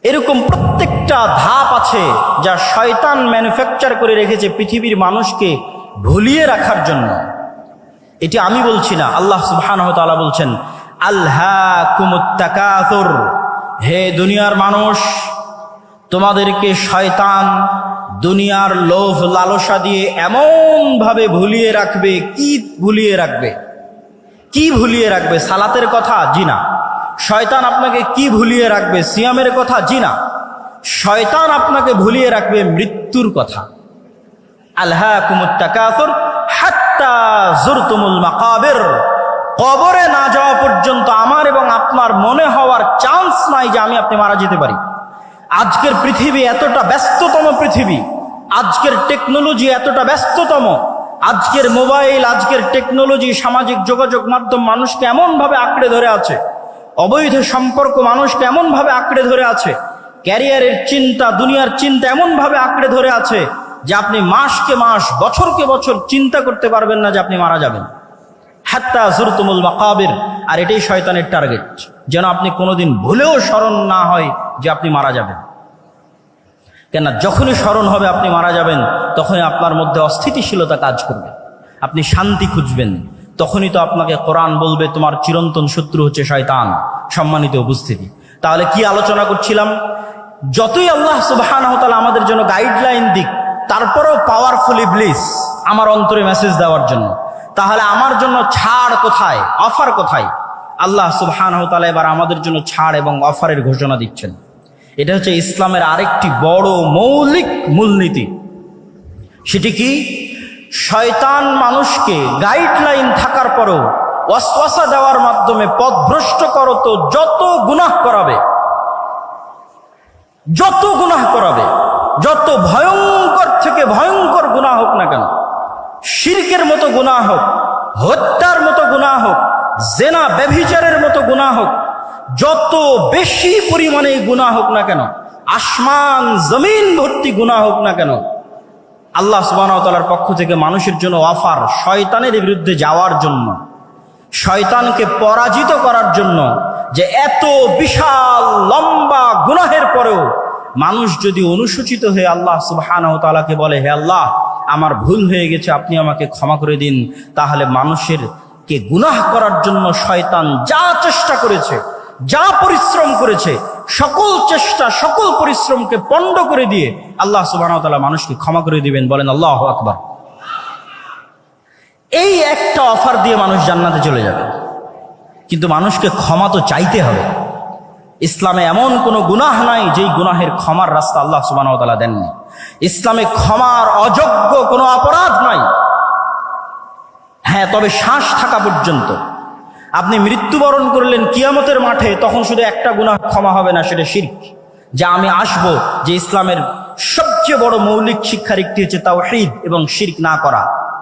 এরকম প্রত্যেকটা ধাপ আছে যা শয়তান ম্যানুফ্যাকচার করে রেখেছে পৃথিবীর মানুষকে ভুলিয়ে রাখার জন্য। এটি আমি বলছি না, আল্লাহ সুবহানাহু ওয়া তাআলা বলছেন, আলহাকুমুত তাকাসুর, হে দুনিয়ার মানুষ, তোমাদেরকে শয়তান দুনিয়ার লোভ লালসা দিয়ে এমন ভাবে ভুলিয়ে রাখবে। কি ভুলিয়ে রাখবে? কি ভুলিয়ে রাখবে? সালাতের কথা? জি না। শয়তান আপনাকে কি ভুলিয়ে রাখবে? সিয়ামের কথা? জি না। শয়তান আপনাকে ভুলিয়ে রাখবে মৃত্যুর কথা। আলহাকুমুত তাকাসুর হাত্তা যুরতুমুল মাকাবির, কবরে না যাওয়া পর্যন্ত আমার এবং আপনার মনে হওয়ার চান্স নাই যে আমি আপনি মারা যেতে পারি। আজকের পৃথিবী এতটা ব্যস্ততম পৃথিবী, আজকের টেকনোলজি এতটা ব্যস্ততম, আজকের মোবাইল, আজকের টেকনোলজি, সামাজিক যোগাযোগ মাধ্যম মানুষকে এমনভাবে আঁকড়ে ধরে আছে, অবৈধ সম্পর্ক মানুষকে এমনভাবে আঁকড়ে ধরে আছে, ক্যারিয়ারের চিন্তা, দুনিয়ার চিন্তা এমনভাবে আঁকড়ে ধরে আছে যে আপনি মাসকে মাস বছরকে বছর চিন্তা করতে পারবেন না যে আপনি মারা যাবেন। হাত্তা যুরতুমুল মাকাবির, আর এটাই শয়তানের টার্গেট, যেন আপনি কোনোদিন ভুলেও স্মরণ না হয় যে আপনি মারা যাবেন। কেন, যখনই স্মরণ হবে আপনি মারা যাবেন, তখনই আপনার মধ্যে অস্থিতিশীলতা কাজ করবে, আপনি শান্তি খুঁজবেন। তখনই তো আপনাকে কোরআন বলবে তোমার চিরন্তন শত্রু হচ্ছে শয়তান। সম্মানিত উপস্থিতি, তাহলে কি আলোচনা করছিলাম? যতই আল্লাহ সুবহানাহু ওয়া তাআলা আমাদের জন্য গাইডলাইন দিক, তারপরেও পাওয়ারফুল ইবলিস আমার অন্তরে মেসেজ দেওয়ার জন্য। তাহলে আমার জন্য ছাড় কোথায়, অফার কোথায়? আল্লাহ সুবহানাহু ওয়া তাআলা এবার আমাদের জন্য ছাড় এবং অফারের ঘোষণা দিচ্ছেন। এটা হচ্ছে ইসলামের আরেকটি বড় মৌলিক মূলনীতি। সেটি কি? শয়তান মানুষকে গাইডলাইন থাকার পরও ওয়াসওয়াসা দেওয়ার মাধ্যমে পথভ্রষ্ট করতো যত গুনাহ করাবে, যত গুনাহ করাবে, যত ভয়ঙ্কর থেকে ভয়ঙ্কর গুনাহ হোক না কেন, শিরকের মতো গুনাহ হোক, হত্যার মতো গুনাহ হোক, জেনা ব্যভিচারের মতো গুনাহ হোক, যত বেশি পরিমাণে গুনাহ হোক না কেন, আসমান জমিন ভর্তি গুনাহ হোক না কেন, আল্লাহ সুবহানাহু ওয়া তাআলার পক্ষ থেকে মানুষের জন্য অফার শয়তানের বিরুদ্ধে যাওয়ার জন্য, শয়তানকে পরাজিত করার জন্য। যে এত বিশাল লম্বা গুনাহের পরেও মানুষ যদি অনুসূচিত হয়ে আল্লাহ সুবহানাহু ওয়া তাআলাকে বলে, হে আল্লাহ আমার ভুল হয়ে গেছে, আপনি আমাকে ক্ষমা করে দিন, তাহলে মানুষের কে গুনাহ করার জন্য শয়তান যা চেষ্টা করেছে, যা পরিশ্রম করেছে, সকল চেষ্টা সকল পরিশ্রমকে পণ্ড করে দিয়ে আল্লাহ সুবহানাহু ওয়া তাআলা মানুষকে ক্ষমা করে দিবেন। বলেন আল্লাহু আকবার। এই একটা অফার দিয়ে মানুষ জান্নাতে চলে যাবে, কিন্তু মানুষকে ক্ষমা তো চাইতে হবে। ইসলামে এমন কোনো গুনাহ নাই যেই গুনাহের ক্ষমার রাস্তা আল্লাহ সুবহানাহু ওয়া তাআলা দেননি। ইসলামে ক্ষমার অযোগ্য কোনো অপরাধ নাই। হ্যাঁ, তবে শ্বাস থাকা পর্যন্ত। আপনি মৃত্যুবরণ করলেন কিয়ামতের মাঠে, তখন শুধু একটা গুনাহ ক্ষমা হবে না, সেটা শিরক। যা আমি আসবো, যে ইসলামের সবচেয়ে বড় মৌলিক শিক্ষার একটি হচ্ছে তাওহীদ এবং শিরক না করা।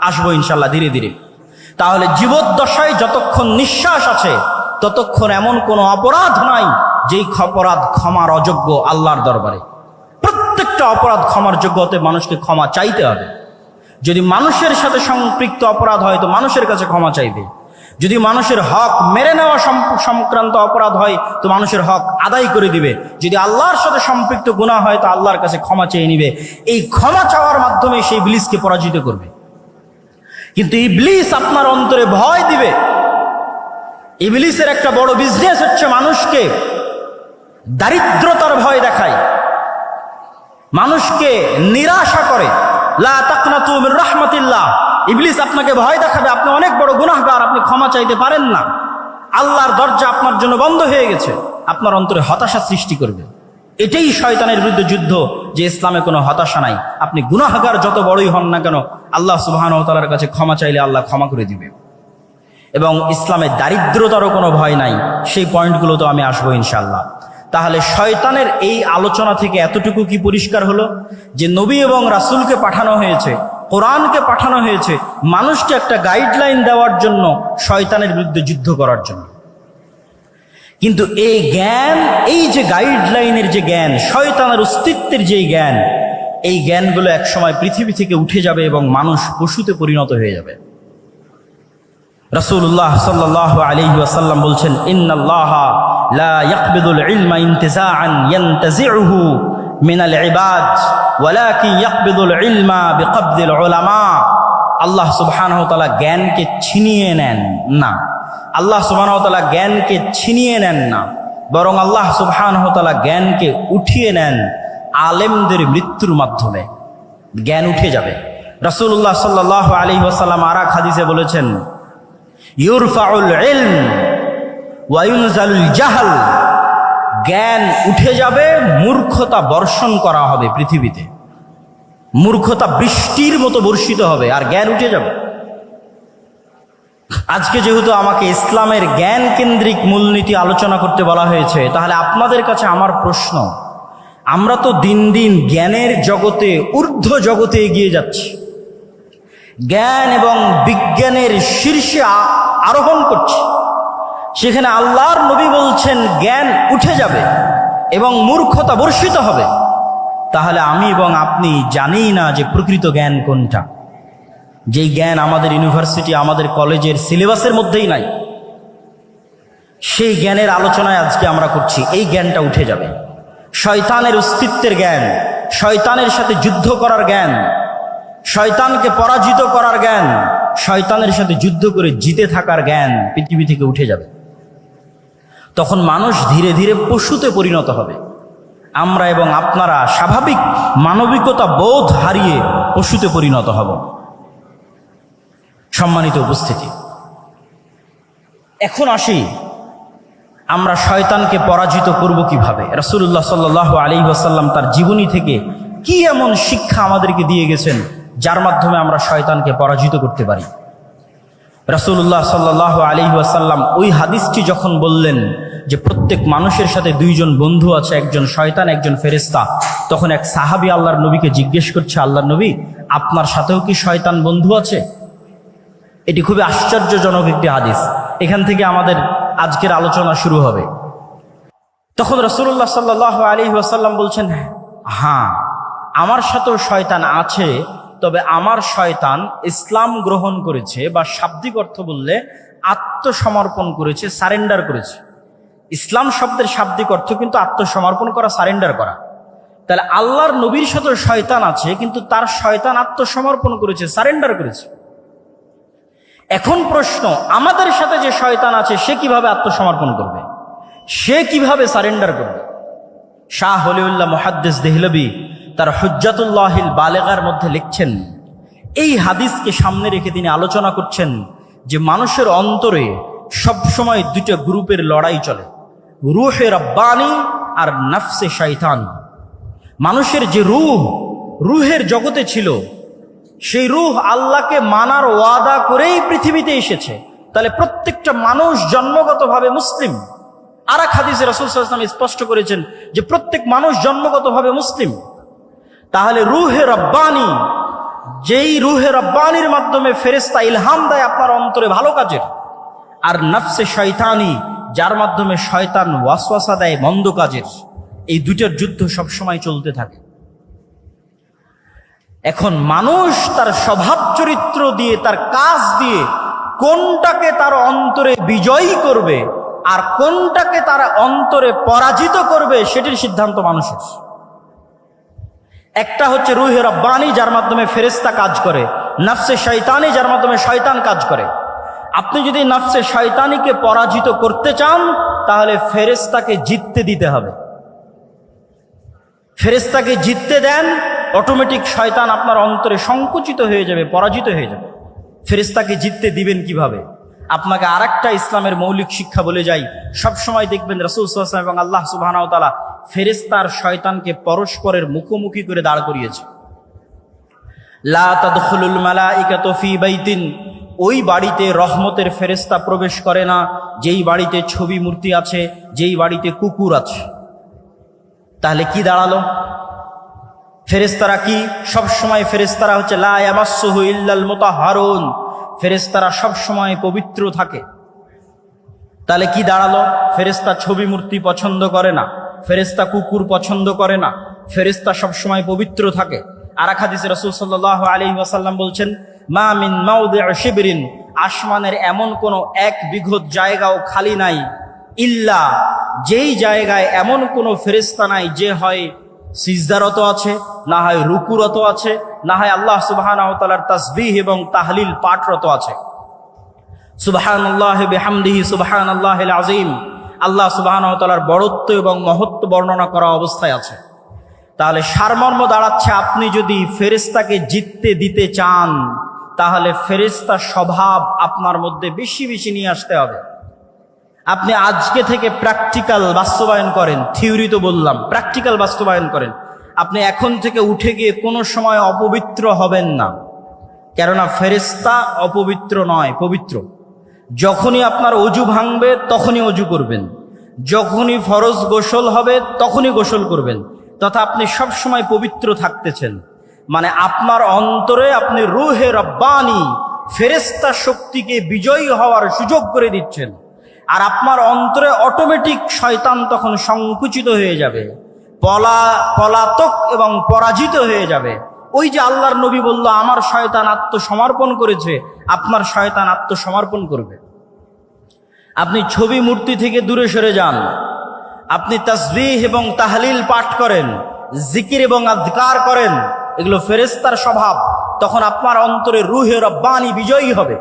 আসবো ইনশাল্লাহ ধীরে ধীরে। তাহলে জীবদ্দশায় যতক্ষণ নিঃশ্বাস আছে ততক্ষণ এমন কোনো অপরাধ নাই যেই অপরাধ ক্ষমার অযোগ্য আল্লাহর দরবারে। প্রত্যেকটা অপরাধ ক্ষমার যোগ্য হতে মানুষকে ক্ষমা চাইতে হবে। যদি মানুষের সাথে সম্পৃক্ত অপরাধ হয় তো মানুষের কাছে ক্ষমা চাইবে। যদি মানুষের হক মেরে নেওয়া সংক্রান্ত অপরাধ হয় তো মানুষের হক আদায় করে দিবে। যদি আল্লাহর সাথে সম্পৃক্ত গুনাহ হয় তো আল্লাহর কাছে ক্ষমা চেয়ে নিবে। এই ক্ষমা চাওয়ার মাধ্যমে সেই ইবলিসকে পরাজিত করবে। কিন্তু ইবলিস আপনার অন্তরে ভয় দিবে। ইবলিসের একটা বড় বিজনেস হচ্ছে মানুষকে দারিদ্রতার ভয় দেখায়, মানুষকে নিরাশা করে। লা তাকনাতু মির রাহমাতিল্লাহ। ইবলিস আপনাকে ভয় দেখাবে আপনি অনেক বড় গুনাহগার, আপনি ক্ষমা চাইতে পারেন না, আল্লাহর দরজা আপনার জন্য বন্ধ হয়ে গেছে। আপনার অন্তরে হতাশা সৃষ্টি করবে। এটাই শয়তানের বিরুদ্ধে যুদ্ধ, যে ইসলামে কোনো হতাশা নাই। আপনি গুনাহগার যত বড়ই হন না কেন, আল্লাহ সুবহানাহু ওয়া তাআলার কাছে ক্ষমা চাইলে আল্লাহ ক্ষমা করে দিবে। এবং ইসলামে দারিদ্রতারও কোনো ভয় নাই। সেই পয়েন্টগুলো তো আমি আসবো ইনশাআল্লাহ। তাহলে শয়তানের এই আলোচনা থেকে এতটুকু কি পরিষ্কার হলো যে নবী এবং রাসূলকে পাঠানো হয়েছে, কোরআনকে পাঠানো হয়েছে মানুষকে একটা গাইডলাইন দেওয়ার জন্য, শয়তানের বিরুদ্ধে যুদ্ধ করার জন্য। কিন্তু এই জ্ঞান, এই যে গাইডলাইনের যে জ্ঞান, শয়তানের অস্তিত্বের যে জ্ঞান, এই জ্ঞানগুলো একসময় পৃথিবী থেকে উঠে যাবে এবং মানুষ পশুতে পরিণত হয়ে যাবে। রাসূলুল্লাহ সাল্লাল্লাহু আলাইহি ওয়াসাল্লাম বলছেন, ইন্নাল্লাহা লা ইয়াকবিদুল ইলমা ইনতিজাআন ইয়ানতাজিউহু মিনাল ইবাদ ওয়ালাকিন ইয়াকবিদুল ইলমা বিকবদিল উলামা। আল্লাহ সুবহানাহু ওয়া তাআলা জ্ঞানকে ছিনিয়ে নেন না। আল্লাহ সুবহানাহু ওয়া তাআলা জ্ঞানকে ছিনিয়ে নেন না, বরং আল্লাহ সুবহানাহু ওয়া তাআলা জ্ঞানকে উঠিয়ে নেন আলেমদের মৃত্যুর মাধ্যমে। জ্ঞান উঠে যাবে। রাসূলুল্লাহ সাল্লাল্লাহু আলাইহি ওয়াসাল্লাম আর এক হাদিসে বলেছেন, ইউরফাউল ইলম ওয়া ইউনজালুল জাহল। জ্ঞান উঠে যাবে, মূর্খতা বর্ষণ করা হবে পৃথিবীতে। মূর্খতা বৃষ্টির মতো বর্ষিত হবে আর জ্ঞান উঠে যাবে। আজকে যেহেতু আমাকে ইসলামের জ্ঞান কেন্দ্রিক মূলনীতি আলোচনা করতে বলা হয়েছে, তাহলে আপনাদের কাছে আমার প্রশ্ন, আমরা তো দিন দিন জ্ঞানের জগতে, ঊর্ধ্ব জগতে এগিয়ে যাচ্ছি, জ্ঞান এবং বিজ্ঞানের শীর্ষে আরোহণ করছি। সেখানে আল্লাহর নবী বলছেন জ্ঞান উঠে যাবে এবং মূর্খতা বর্ষিত হবে। তাহলে আমি এবং আপনি জানি না যে প্রকৃত জ্ঞান কোনটা। যেই জ্ঞান আমাদের ইউনিভার্সিটি, আমাদের কলেজের সিলেবাসের মধ্যেই নাই, সেই জ্ঞানের আলোচনায় আজকে আমরা করছি। এই জ্ঞানটা উঠে যাবে। শয়তানের অস্তিত্বের জ্ঞান, শয়তানের সাথে যুদ্ধ করার জ্ঞান, শয়তানকে পরাজিত করার জ্ঞান, শয়তানের সাথে যুদ্ধ করে জিতে থাকার জ্ঞান পৃথিবী থেকে উঠে যাবে। তখন মানুষ ধীরে ধীরে পশুতে পরিণত হবে। আমরা এবং আপনারা স্বাভাবিক মানবিকতা বোধ হারিয়ে পশুতে পরিণত হব। সম্মানিত উপস্থিতি, এখন আসি আমরা শয়তানকে পরাজিত করব কিভাবে। রাসূলুল্লাহ সাল্লাল্লাহু আলাইহি ওয়াসাল্লাম তার জীবনী থেকে কি এমন শিক্ষা আমাদেরকে দিয়ে গেছেন যার মাধ্যমে আমরা শয়তানকে পরাজিত করতে পারি। রাসূলুল্লাহ সাল্লাল্লাহু আলাইহি ওয়াসাল্লাম ওই হাদিসটি যখন বললেন যে প্রত্যেক মানুষের সাথে দুইজন বন্ধু আছে, একজন শয়তান, একজন ফেরেশতা, তখন এক সাহাবী আল্লাহর নবীকে জিজ্ঞেস করছে, আল্লাহর নবী, আপনার সাথেও কি শয়তান বন্ধু আছে? এটি খুবই আশ্চর্যজনক একটি হাদিস। এখান থেকে আমাদের আজকের আলোচনা শুরু হবে। তখন রাসূলুল্লাহ সাল্লাল্লাহু আলাইহি ওয়াসাল্লাম বলছেন, হ্যাঁ, আমার সাথেও শয়তান আছে, তবে আমার শয়তান ইসলাম গ্রহণ করেছে, বা শাব্দিক অর্থ বললে আত্মসমর্পণ করেছে, সারেন্ডার করেছে। ইসলাম শব্দের শাব্দিক অর্থ কিন্তু আত্মসমর্পণ করা, সারেন্ডার করা। তাহলে আল্লাহর নবীর সাথেও শয়তান আছে, কিন্তু তার শয়তান আত্মসমর্পণ করেছে, সারেন্ডার করেছে। এখন প্রশ্ন, আমাদের সাথে যে শয়তান আছে সে কিভাবে আত্মসমর্পণ করবে, সে কিভাবে সারেন্ডার করবে? শাহ ওলিউল্লাহ মুহাদ্দিস দেহলভী তার হুজ্জাতুল্লাহিল বালেগার মধ্যে লিখছেন, এই হাদিসকে সামনে রেখে তিনি আলোচনা করছেন যে মানুষের অন্তরে সবসময় দুইটা গ্রুপের লড়াই চলে, রূহে রব্বানি আর নফসে শয়তানি। মানুষের যে রুহের জগতে ছিল, সেই রূহ আল্লাহকে মানার ওয়াদা করেই পৃথিবীতে এসেছে। তাহলে প্রত্যেকটা মানুষ জন্মগতভাবে মুসলিম। আর এক হাদিসে রাসূল সাল্লাল্লাহু আলাইহি ওয়াসাল্লাম স্পষ্ট করেছেন যে প্রত্যেক মানুষ জন্মগতভাবে মুসলিম। তাহলে রূহে রব্বানি, যেই রূহে রব্বানির মাধ্যমে ফেরেশতা ইলহাম দেয় আপনার অন্তরে ভালো কাজের, আর নফসে শয়তানি, যার মাধ্যমে শয়তান ওয়াসওয়াসা দেয় মন্দ কাজের, এই দুইটার যুদ্ধ সবসময় চলতে থাকে। এখন মানুষ তার স্বভাব চরিত্র দিয়ে, তার কাজ দিয়ে কোনটাকে তার অন্তরে বিজয়ী করবে আর কোনটাকে তার অন্তরে পরাজিত করবে, সেটির সিদ্ধান্ত মানুষের। একটা হচ্ছে রূহে রব্বানি, যার মাধ্যমে ফেরেশতা কাজ করে, নফসে শয়তানি, যার মাধ্যমে শয়তান কাজ করে। আপনি যদি নফসে শয়তানিকে পরাজিত করতে চান, তাহলে ফেরেশতাকে জিততে দিতে হবে। ফেরেশতাকে জিততে দেন, অটোমেটিক শয়তান আপনার অন্তরে সংকুচিত হয়ে যাবে, পরাজিত হয়ে যাবে। ফেরেশতাকে জিততে দিবেন কিভাবে? আপনাকে আরেকটা ইসলামের মৌলিক শিক্ষা বলে যাই। সবসময় দেখবেন রাসূল সাল্লাল্লাহু আলাইহি ওয়াসাল্লাম এবং আল্লাহ সুবহানাহু ওয়া তাআলা ফেরেশতার শয়তানকে পরস্পরের মুখোমুখি করে দাঁড় করিয়েছে। লা তাদখুলুল মালাইকাতু ফি বাইতিন, ওই বাড়িতে রহমতের ফেরেশতা প্রবেশ করে না যেই বাড়িতে ছবি মূর্তি আছে, যেই বাড়িতে কুকুর আছে। তাহলে কি দাঁড়ালো? ফেরেশতারা কি সবসময়, ফেরেশতারা হচ্ছে লা ইয়ামাসসুহু ইল্লাল মুতাহহারুন, ফেরেশতারা সবসময় পবিত্র থাকে। তাহলে কি দাঁড়ালো? ফেরেশতা ছবি মূর্তি পছন্দ করে না, ফেরেশতা কুকুর পছন্দ করে না, ফেরেশতা সবসময় পবিত্র থাকে। আর এক হাদিসে রাসূল সাল্লাল্লাহু আলাইহি ওয়াসাল্লাম বলছেন, মা মিন মাওদিউ শিবরিন, আসমানের এমন কোনো এক বিঘত জায়গাও খালি নাই, ইল্লা, যেই জায়গায় এমন কোনো ফেরেশতা নাই যে হয় সিজদারত আছে, না হয় রুকুরত আছে, না হয় আল্লাহ সুবহানাহু ওয়া তাআলার তাসবিহ এবং তাহলিল পাঠরত আছে। সুবহানাল্লাহি বিহামদিহি সুবহানাল্লাহিল আযীম, আল্লাহ সুবহানাহু ওয়া তাআলার বড়ত্ব এবং মহত্ব বর্ণনা করা অবস্থায় আছে। তাহলে সারমর্ম দাঁড়াচ্ছে, আপনি যদি ফেরেশতাকে জিততে দিতে চান, তাহলে ফেরেশতার স্বভাব আপনার মধ্যে বেশি বেশি নিয়ে আসতে হবে। আপনি আজকে থেকে প্র্যাকটিক্যাল বাস্তবায়ন করেন, থিওরি তো বললাম, প্র্যাকটিক্যাল বাস্তবায়ন করেন। আপনি এখন থেকে উঠে গিয়ে কোনো সময় অপবিত্র হবেন না, কেননা ফেরেশতা অপবিত্র নয়, পবিত্র। যখনই আপনার অজু ভাঙবে তখনই অজু করবেন, যখনই ফরজ গোসল হবে তখনই গোসল করবেন, তথা আপনি সব সময় পবিত্র থাকতেছেন। মানে আপনার অন্তরে আপনি রূহে রব্বানি, ফেরেশতা শক্তিকে বিজয়ী হওয়ার সুযোগ করে দিচ্ছেন। আর আপনার অন্তরে অটোমেটিক শয়তান তখন সংকুচিত হয়ে যাবে, পলাতক এবং পরাজিত হয়ে যাবে। ওই যে আল্লাহর নবী বলল আমার শয়তান আত্মসমর্পণ করেছে, আপনার শয়তান আত্মসমর্পণ করবে। আপনি ছবি মূর্তি থেকে দূরে সরে যান, আপনি তাসবিহ এবং তাহলিল পাঠ করেন, জিকির এবং আযকার করেন, এগুলো ফেরেশতার স্বভাব। তখন আপনার অন্তরে রূহে রব্বানি বিজয়ী হবে।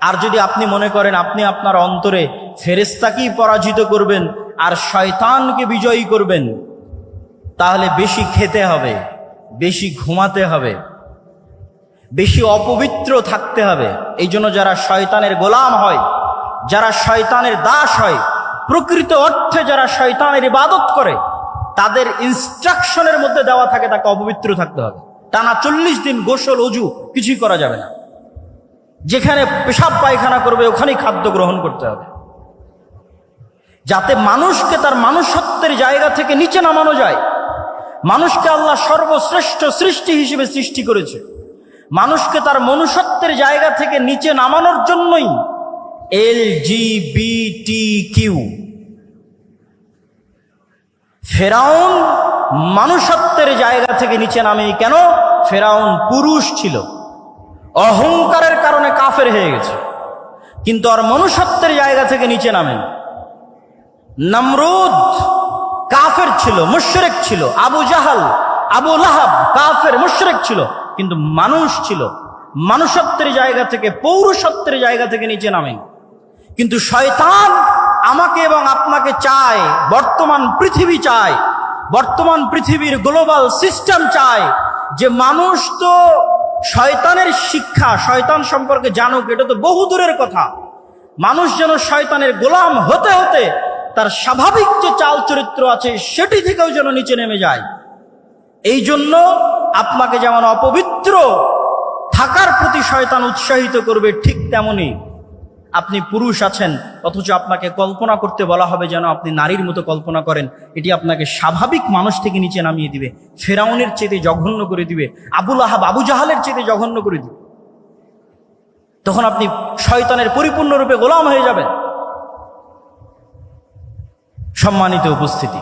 আর যদি আপনি মনে করেন আপনি আপনার অন্তরে ফেরেশতাকেই পরাজিত করবেন আর শয়তানকে বিজয়ী করবেন, তাহলে বেশি খেতে হবে, বেশি ঘুমাতে হবে, বেশি অপবিত্র থাকতে হবে। এই জন্য যারা শয়তানের গোলাম হয়, যারা শয়তানের দাস হয়, প্রকৃত অর্থে যারা শয়তানের ইবাদত করে, তাদের ইনস্ট্রাকশনের মধ্যে দেওয়া থাকে তাকে অপবিত্র থাকতে হবে। টানা 40 দিন গোসল অজু কিছুই করা যাবে না। যেখানে পেশাব পায়খানা করবে ওখানেই খাদ্য গ্রহণ করতে হবে, যাতে মানুষকে তার মনুষ্যত্বের জায়গা থেকে নিচে নামানো যায়। মানুষকে আল্লাহ সর্বশ্রেষ্ঠ সৃষ্টি হিসেবে সৃষ্টি করেছে। মানুষকে তার মনুষ্যত্বের জায়গা থেকে নিচে নামানোর জন্যই LGBTQ। ফেরাউন মানুষত্বের জায়গা থেকে নিচে নামেনি কেন? ফেরাউন পুরুষ ছিল, অহংকারের কারণে কাফের হয়ে গেছে, কিন্তু আর মনুষ্যত্বের জায়গা থেকে নিচে নামেন। নমরুদ কাফের ছিল, মুশরিক ছিল। আবু জাহাল, আবু লাহাব কাফের মুশরিক ছিল, কিন্তু মানুষ ছিল। মানুষত্বের জায়গা থেকে, পৌরুষত্বের জায়গা থেকে নিচে নামেন। কিন্তু শয়তান আমাকে এবং আপনাকে চায়, বর্তমান পৃথিবী চায়, বর্তমান পৃথিবীর গ্লোবাল সিস্টেম চায় যে মানুষ তো শয়তানের শিক্ষা, শয়তান সম্পর্কে জানুক, এটা তো বহু দূরের কথা। মানুষ যেন শয়তানের গোলাম হতে হতে তার স্বাভাবিক যে চাল চরিত্র আছে সেটি থেকেও যেন নিচে নেমে যায়। এই জন্য আপনাকে যেমন অপবিত্র থাকার প্রতি শয়তান উৎসাহিত করবে, ঠিক তেমনি আপনি পুরুষ আছেন অথচ আপনাকে কল্পনা করতে বলা হবে যেন আপনি নারীর মতো কল্পনা করেন। এটি আপনাকে স্বাভাবিক মানুষ থেকে নিচে নামিয়ে দিবে, ফেরাউনের চেয়ে জঘন্য করে দিবে, আবু লাহাব আবু জাহালের চেয়ে জঘন্য করে দিবে। তখন আপনি শয়তানের পরিপূর্ণরূপে গোলাম হয়ে যাবেন। সম্মানিত উপস্থিতি,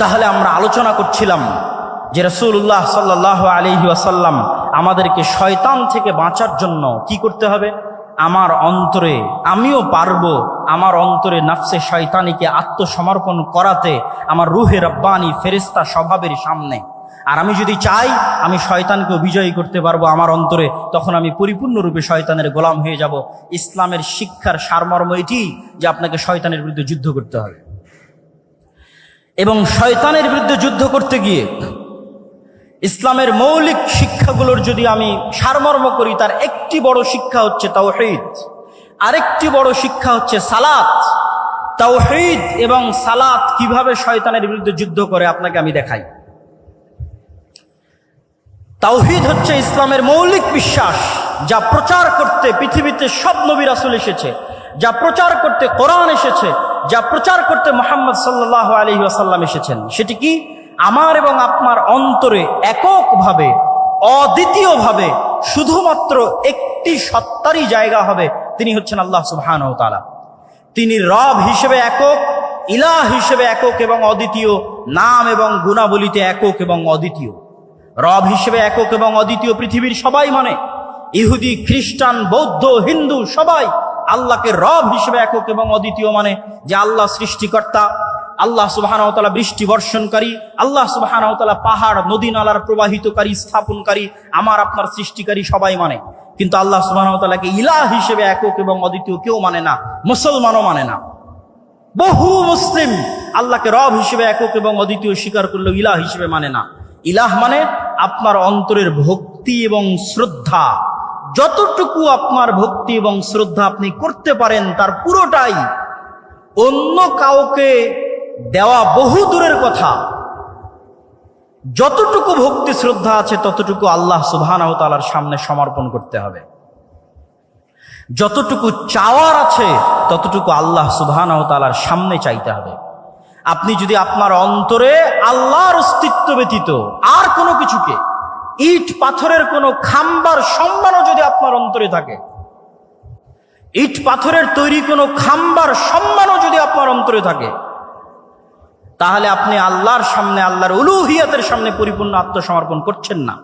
তাহলে আমরা আলোচনা করছিলাম যে রাসূলুল্লাহ সাল্লাল্লাহু আলাইহি ওয়াসাল্লাম আমাদেরকে শয়তান থেকে বাঁচার জন্য কি করতে হবে? আমার অন্তরে, আমিও পারবো আমার অন্তরে নফসে শয়তানিকে আত্মসমর্পণ করাতে আমার রূহে রব্বানি ফেরেশতা স্বভাবের সামনে। আর আমি যদি চাই আমি শয়তানকেও বিজয়ী করতে পারবো আমার অন্তরে, তখন আমি পরিপূর্ণরূপে শয়তানের গোলাম হয়ে যাব। ইসলামের শিক্ষার সারমর্ম এটি যে আপনাকে শয়তানের বিরুদ্ধে যুদ্ধ করতে হবে। এবং শয়তানের বিরুদ্ধে যুদ্ধ করতে গিয়ে ইসলামের মৌলিক শিক্ষাগুলোর যদি আমি সারমর্ম করি, তার একটি বড় শিক্ষা হচ্ছে তাওহীদ, আরেকটি বড় শিক্ষা হচ্ছে সালাত। তাওহীদ এবং সালাত কিভাবে শয়তানের বিরুদ্ধে যুদ্ধ করে আপনাকে আমি দেখাই। তাওহীদ হচ্ছে ইসলামের মৌলিক বিশ্বাস, যা প্রচার করতে পৃথিবীতে সব নবী রাসূল এসেছে, যা প্রচার করতে কোরআন এসেছে, যা প্রচার করতে মুহাম্মদ সাল্লাল্লাহু আলাইহি ওয়াসাল্লাম এসেছেন। সেটি কি? আমার এবং আপনার অন্তরে এককভাবে, অদ্বিতীয়ভাবে শুধুমাত্র একটি সত্তারই জায়গা হবে, তিনি হচ্ছেন আল্লাহ সুবহানাহু ওয়া তাআলা। তিনি রব হিসেবে একক, ইলাহ হিসেবে একক এবং অদ্বিতীয়, নাম এবং গুণাবলীতে একক এবং অদ্বিতীয়। রব হিসেবে একক এবং অদ্বিতীয় পৃথিবীর সবাই মানে, ইহুদি, খ্রিস্টান, বৌদ্ধ, হিন্দু সবাই আল্লাহকে রব হিসেবে একক এবং অদ্বিতীয় মানে যে আল্লাহ সৃষ্টিকর্তা, আল্লাহ সুবহানাহু ওয়া তাআলা বৃষ্টি বর্ষণকারী, আল্লাহ সুবহানাহু ওয়া তাআলা পাহাড় নদী নালার প্রবাহিতকারী, স্থাপনকারী, আমার আপনার সৃষ্টিকারী সবাই মানে। কিন্তু আল্লাহ সুবহানাহু ওয়া তাআলাকে ইলাহ হিসেবে একক এবং অদ্বিতীয় কেউ মানে না, মুসলমানও মানে না। বহু মুসলিম আল্লাহকে রব হিসেবে একক এবং অদ্বিতীয় স্বীকার করলেও ইলাহ হিসেবে মানে না। ইলাহ মানে আপনার অন্তরের ভক্তি এবং শ্রদ্ধা, যতটুকু আপনার ভক্তি এবং শ্রদ্ধা আপনি করতে পারেন তার পুরোটাই অন্য কাউকে দেওয়া বহু দূরের কথা। যতটুকু ভক্তি শ্রদ্ধা আছে ততটুকু আল্লাহ সুবহানাহু ওয়া তাআলার সামনে সমর্পণ করতে হবে। যতটুকু চাওয়ার আছে ততটুকু আল্লাহ সুবহানাহু ওয়া তাআলার সামনে চাইতে হবে। আপনি যদি আপনার অন্তরে আল্লাহর অস্তিত্ব ব্যতীত আর কোনো কিছুকে, ইট পাথরের কোনো খাম্বার সম্মানও যদি আপনার অন্তরে থাকে, ইট পাথরের তৈরি কোনো খাম্বার সম্মানও যদি আপনার অন্তরে থাকে, তাহলে আপনি আল্লাহর সামনে, আল্লাহর উলুহিয়াতের সামনে পরিপূর্ণ আত্মসমর্পণ করছেন না।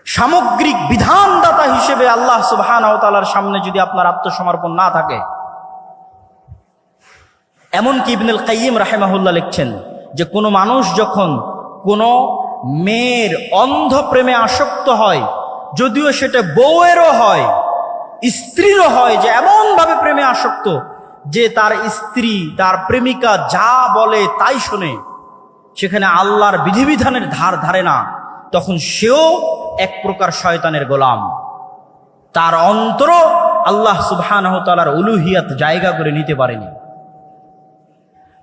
সামগ্রিক বিধানদাতা হিসেবে আল্লাহ সুবহানাহু ওয়া তাআলার সামনে যদি আপনার আত্মসমর্পণ না থাকে, এমনকি ইবনুল কাইয়িম রাহিমাহুল্লাহ লিখছেন যে কোনো মানুষ যখন কোনো মেয়ের অন্ধ প্রেমে আসক্ত হয়, যদিও সেটা বউয়েরও হয়, স্ত্রীরও হয়, যে এমনভাবে প্রেমে আসক্ত যে তার স্ত্রী, তার প্রেমিকা যা বলে তাই শোনে, সেখানে আল্লাহর বিধিবিধানের ধার ধারে না, তখন সেও এক প্রকার শয়তানের গোলাম। তার অন্তর আল্লাহ সুবহানাহু ওয়া তাআলার উলুহিয়াত জায়গা করে নিতে পারেনি।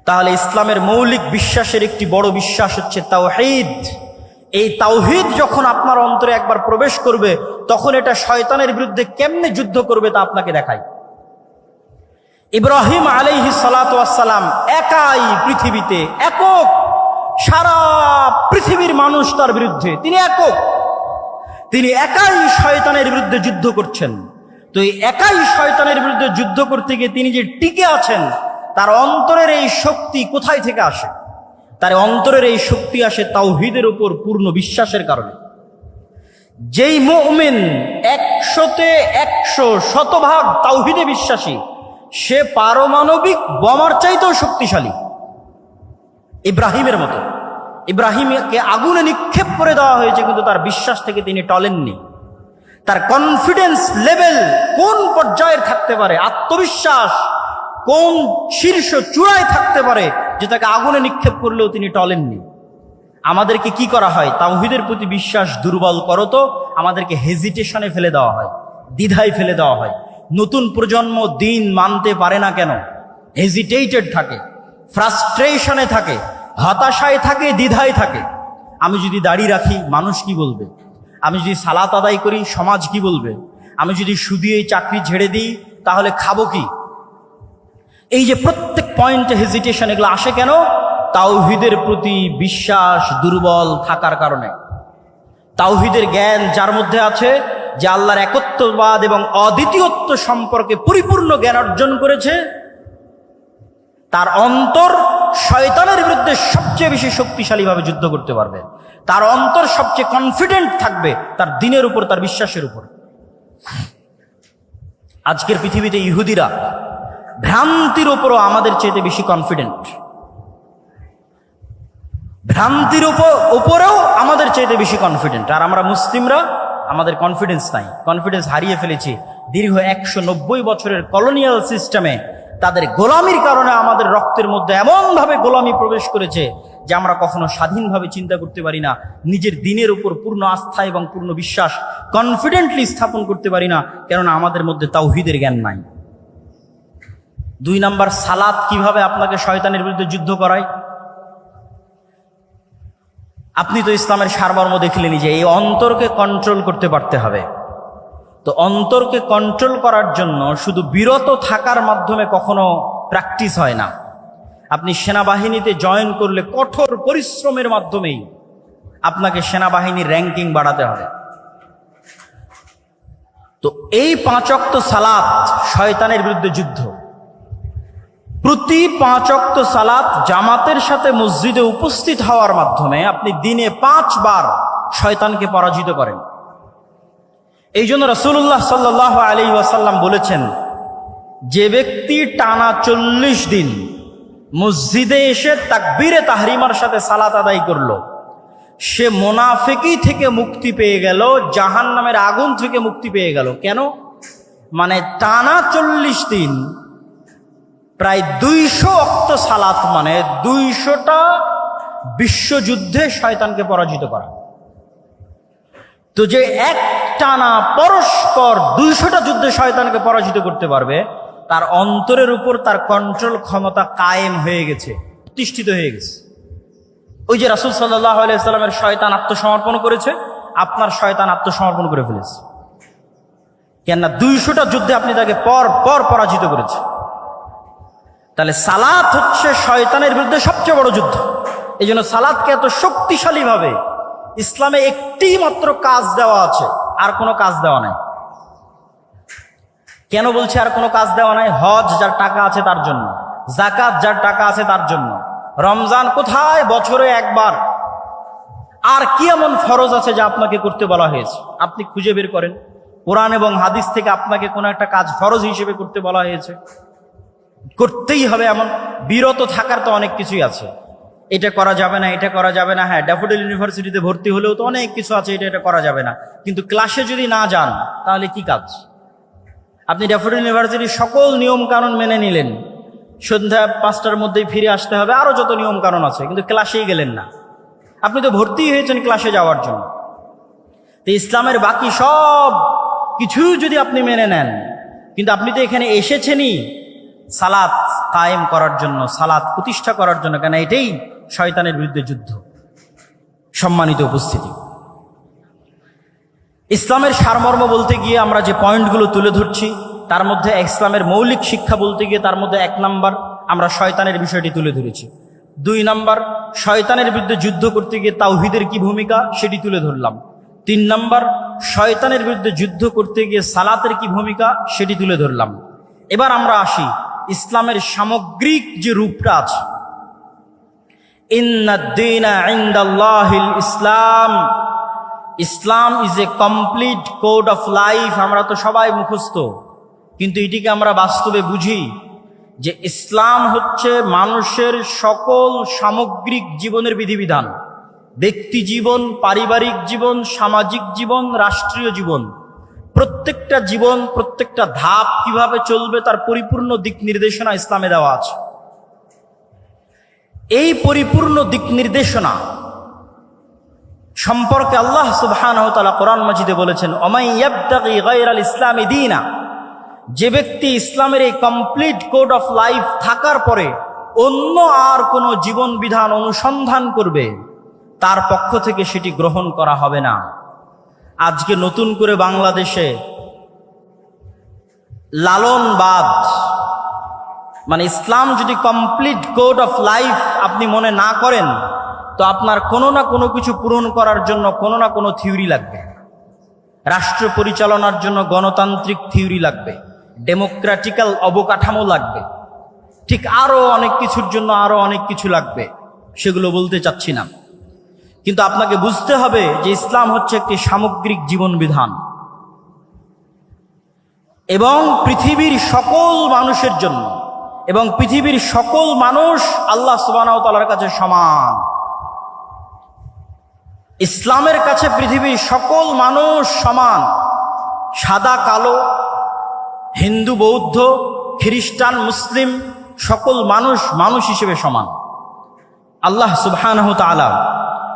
তাহলে ইসলামের মৌলিক বিশ্বাসের একটি বড় বিশ্বাস হচ্ছে তাওহীদ। এই তাওহীদ যখন আপনার অন্তরে একবার প্রবেশ করবে, তখন এটা শয়তানের বিরুদ্ধে কেমনে যুদ্ধ করবে তা আপনাকে দেখায়। ইব্রাহিম আলাইহিস সালাতু ওয়াস সালাম একাই পৃথিবীতে, একক, সারা পৃথিবীর মানুষ তার বিরুদ্ধে, তিনি একক, তিনি একাই শয়তানের বিরুদ্ধে যুদ্ধ করছেন। তো এই একাই শয়তানের বিরুদ্ধে যুদ্ধ করতে গিয়ে তিনি যে টিকে আছেন, তার অন্তরের এই শক্তি কোথায় থেকে আসে? তার অন্তরের এই শক্তি আসে তাওহীদের উপর পূর্ণ বিশ্বাসের কারণে। যেই মুমিন 100-তে 100 শতভাগ তাওহীদে বিশ্বাসী, সে পারমাণবিক বোমার চাইতেও শক্তিশালী। ইব্রাহিমের মতো, ইব্রাহিমকে আগুনে নিক্ষেপ করে দেওয়া হয়েছে, কিন্তু তার বিশ্বাস থেকে তিনি টলেননি। তার কনফিডেন্স লেভেল কোন পর্যায়ের থাকতে পারে, আত্মবিশ্বাস কোন শীর্ষ চূড়ায় থাকতে পারে যে তাকে আগুনে নিক্ষেপ করলেও তিনি টলেননি। আমাদেরকে কি করা হয়? তাওহীদের প্রতি বিশ্বাস দুর্বল করো তো আমাদেরকে হেজিটেশনে ফেলে দেওয়া হয়, দ্বিধায় ফেলে দেওয়া হয়। নতুন প্রজন্ম দিন মানতে পারে না কেন? হেজিটেটেড থাকে, ফ্রাস্ট্রেশনে থাকে, হতাশায় থাকে, দ্বিধায় থাকে। আমি যদি দাড়ি রাখি মানুষ কি বলবে? আমি যদি সালাত আদায় করি সমাজ কি বলবে? আমি যদি সুদী এই চাকরি ছেড়ে দিই তাহলে খাবো কি? এই যে প্রত্যেক পয়েন্টে হেজিটেশন, এগুলো আসে কেন? তাওহীদের প্রতি বিশ্বাস দুর্বল থাকার কারণে। তাওহীদের জ্ঞান যার মধ্যে আছে, যে আল্লাহর একত্ববাদ এবং অদ্বিতীয়ত্ব সম্পর্কে পরিপূর্ণ জ্ঞান অর্জন করেছে, তার অন্তর শয়তানের বিরুদ্ধে সবচেয়ে বেশি শক্তিশালীভাবে যুদ্ধ করতে পারবে। তার অন্তর সবচেয়ে কনফিডেন্ট থাকবে তার দ্বীনের উপর, তার বিশ্বাসের উপর। আজকের পৃথিবীতে ইহুদিরা ভ্রান্তির উপরও আমাদের চেয়ে বেশি কনফিডেন্ট, ভ্রান্তির উপরেও আমাদের চেয়ে বেশি কনফিডেন্ট। আর আমরা মুসলিমরা, আমাদের কনফিডেন্স নাই, কনফিডেন্স হারিয়ে ফেলেছি। দীর্ঘ 190 বছরের কলোনিয়াল সিস্টেমে তাদের গোলামির কারণে আমাদের রক্তের মধ্যে এমনভাবে গোলামি প্রবেশ করেছে যে আমরা কখনো স্বাধীনভাবে চিন্তা করতে পারি না, নিজের দ্বীনের উপর পূর্ণ আস্থা এবং পূর্ণ বিশ্বাস কনফিডেন্টলি স্থাপন করতে পারি না, কেননা আমাদের মধ্যে তাওহীদের জ্ঞান নাই। 2 নাম্বার, সালাত কিভাবে আপনাকে শয়তানের বিরুদ্ধে যুদ্ধ করায়? আপনি তো ইসলামের সারমর্ম দেখলেনি যে এই অন্তরকে কন্ট্রোল করতে পারতে হবে। তো অন্তরকে কন্ট্রোল করার জন্য শুধু বিরত থাকার মাধ্যমে কখনো প্র্যাকটিস হয় না। আপনি সেনাবাহিনীতে জয়েন করলে কঠোর পরিশ্রমের মাধ্যমেই আপনাকে সেনাবাহিনীর র্যাঙ্কিং বাড়াতে হবে। তো এই 5 ওয়াক্ত সালাত শয়তানের বিরুদ্ধে যুদ্ধ। প্রতি 5 ওয়াক্ত সালাত জামাতের সাথে মসজিদে উপস্থিত হওয়ার মাধ্যমে আপনি দিনে 5 বার শয়তানকে পরাজিত করেন। এই জন্য রাসূলুল্লাহ সাল্লাল্লাহু আলাইহি ওয়াসাল্লাম বলেছেন, যে ব্যক্তি টানা 40 দিন মসজিদে এসে তাকবীরে তাহরিমার সাথে সালাত আদায় করলো, সে মুনাফিকি থেকে মুক্তি পেয়ে গেল, জাহান্নামের আগুন থেকে মুক্তি পেয়ে গেল। কেন? মানে টানা 40 দিন প্রায় 200 ওয়াক্ত সালাত, মানে 200টা বিশ্বযুদ্ধে শয়তানকে পরাজিত করা। তো যে এক টানা পরস্পর 200টা যুদ্ধে শয়তানকে পরাজিত করতে পারবে, তার অন্তরের উপর তার কন্ট্রোল ক্ষমতা কায়েম হয়ে গেছে, প্রতিষ্ঠিত হয়ে গেছে। ওই যে রাসূল সাল্লাল্লাহু আলাইহি ওয়াসাল্লামের শয়তান আত্মসমর্পণ করেছে, আপনার শয়তান আত্মসমর্পণ করে ফেলেছে। কেননা 200টা যুদ্ধে আপনি তাকে পর পর পরাজিত করেছে। তাহলে সালাত হচ্ছে শয়তানের বিরুদ্ধে সবচেয়ে বড় যুদ্ধ। এই জন্য সালাতকে এত শক্তিশালীভাবে ইসলামে একটি মাত্র কাজ দেওয়া আছে, আর কোনো কাজ দেওয়া নাই। কেন বলছে আর কোনো কাজ দেওয়া নাই? হজ যার টাকা আছে তার জন্য, যাকাত যার টাকা আছে তার জন্য, রমজান কোথায়? বছরে একবার। আর কি এমন ফরজ আছে যা আপনাকে করতে বলা হয়েছে? আপনি খুঁজে বের করেন কোরআন এবং হাদিস থেকে আপনাকে কোনো একটা কাজ ফরজ হিসেবে করতে বলা হয়েছে, করতেই হবে এমন। বিরত থাকার তো অনেক কিছুই আছে, এটা করা যাবে না, এটা করা যাবে না। হ্যাঁ, ড্যাফোডিল ইউনিভার্সিটিতে ভর্তি হলেও তো অনেক কিছু আছে, এটা করা যাবে না। কিন্তু ক্লাসে যদি না যান তাহলে কি কাজ? আপনি ড্যাফোডিল ইউনিভার্সিটির সকল নিয়ম কানুন মেনে নিলেন, সন্ধ্যা 5টার মধ্যেই ফিরে আসতে হবে, আরো যত নিয়ম কানুন আছে, কিন্তু ক্লাসেই গেলেন না। আপনি তো ভর্তি হয়েছেন ক্লাসে যাওয়ার জন্য। তো ইসলামের বাকি সব কিছু যদি আপনি মেনে নেন, কিন্তু আপনি তো এখানে এসেছেনই সালাত কায়েম করার জন্য, সালাত প্রতিষ্ঠা করার জন্য, কেন এটাই শয়তানের বিরুদ্ধে যুদ্ধ। সম্মানিত উপস্থিতি, ইসলামের সারমর্ম বলতে গিয়ে আমরা যে পয়েন্টগুলো তুলে ধরছি, তার মধ্যে ইসলামের মৌলিক শিক্ষা বলতে গিয়ে তার মধ্যে 1 নাম্বার আমরা শয়তানের বিষয়টি তুলে ধরেছি। 2 নাম্বার শয়তানের বিরুদ্ধে যুদ্ধ করতে গিয়ে তাওহীদের কি ভূমিকা সেটি তুলে ধরলাম। 3 নাম্বার শয়তানের বিরুদ্ধে যুদ্ধ করতে গিয়ে সালাতের কি ভূমিকা সেটি তুলে ধরলাম। এবার আমরা আসি ইসলামের সামগ্রিক যে রূপটা আছে। ইন্নাদ-দীনা ইনদাল্লাহিল ইসলাম, Islam is a complete code of life. আমরা তো সবাই মুখস্থ, কিন্তু এটিকে আমরা বাস্তবে বুঝি যে ইসলাম হচ্ছে মানুষের সকল সামগ্রিক জীবনের বিধিবিধান। ব্যক্তি জীবন, পারিবারিক জীবন, সামাজিক জীবন, রাষ্ট্রীয় জীবন, প্রত্যেকটা জীবন, প্রত্যেকটা ধাপ কিভাবে চলবে তার পরিপূর্ণ দিক নির্দেশনা ইসলামে দেওয়া আছে। এই পরিপূর্ণ দিক নির্দেশনা সম্পর্কে আল্লাহ সুবহানাহু ওয়া তাআলা কোরআন মাজিদে বলেছেন, ওমাই ইয়াবতাগি গায়রাল ইসলামি দীনা, যে ব্যক্তি ইসলামের এই কমপ্লিট কোড অফ লাইফ থাকার পরে অন্য আর কোনো জীবন বিধান অনুসন্ধান করবে, তার পক্ষ থেকে সেটি গ্রহণ করা হবে না। আজকে নতুন করে বাংলাদেশে লালনবাদ, মানে ইসলাম যদি কমপ্লিট কোড অফ লাইফ আপনি মনে না করেন, তো আপনার কোনো না কোনো কিছু পূরণ করার জন্য কোনো না কোনো থিওরি লাগবে। রাষ্ট্র পরিচালনার জন্য গণতান্ত্রিক থিওরি লাগবে, ডেমোক্রেটিক্যাল অবকাঠামো লাগবে, ঠিক আরো অনেক কিছুর জন্য আরো অনেক কিছু লাগবে, সেগুলো বলতে চাচ্ছি না। কিন্তু আপনাকে বুঝতে হবে যে ইসলাম হচ্ছে একটি সামগ্রিক জীবন বিধান এবং পৃথিবীর সকল মানুষের জন্য, এবং পৃথিবীর সকল মানুষ আল্লাহ সুবহানাহু ওয়া তাআলার কাছে সমান। ইসলামের কাছে পৃথিবীর সকল মানুষ সমান, সাদা কালো, হিন্দু বৌদ্ধ খ্রিস্টান মুসলিম, সকল মানুষ মানুষ হিসেবে সমান। আল্লাহ সুবহানাহু ওয়া তাআলা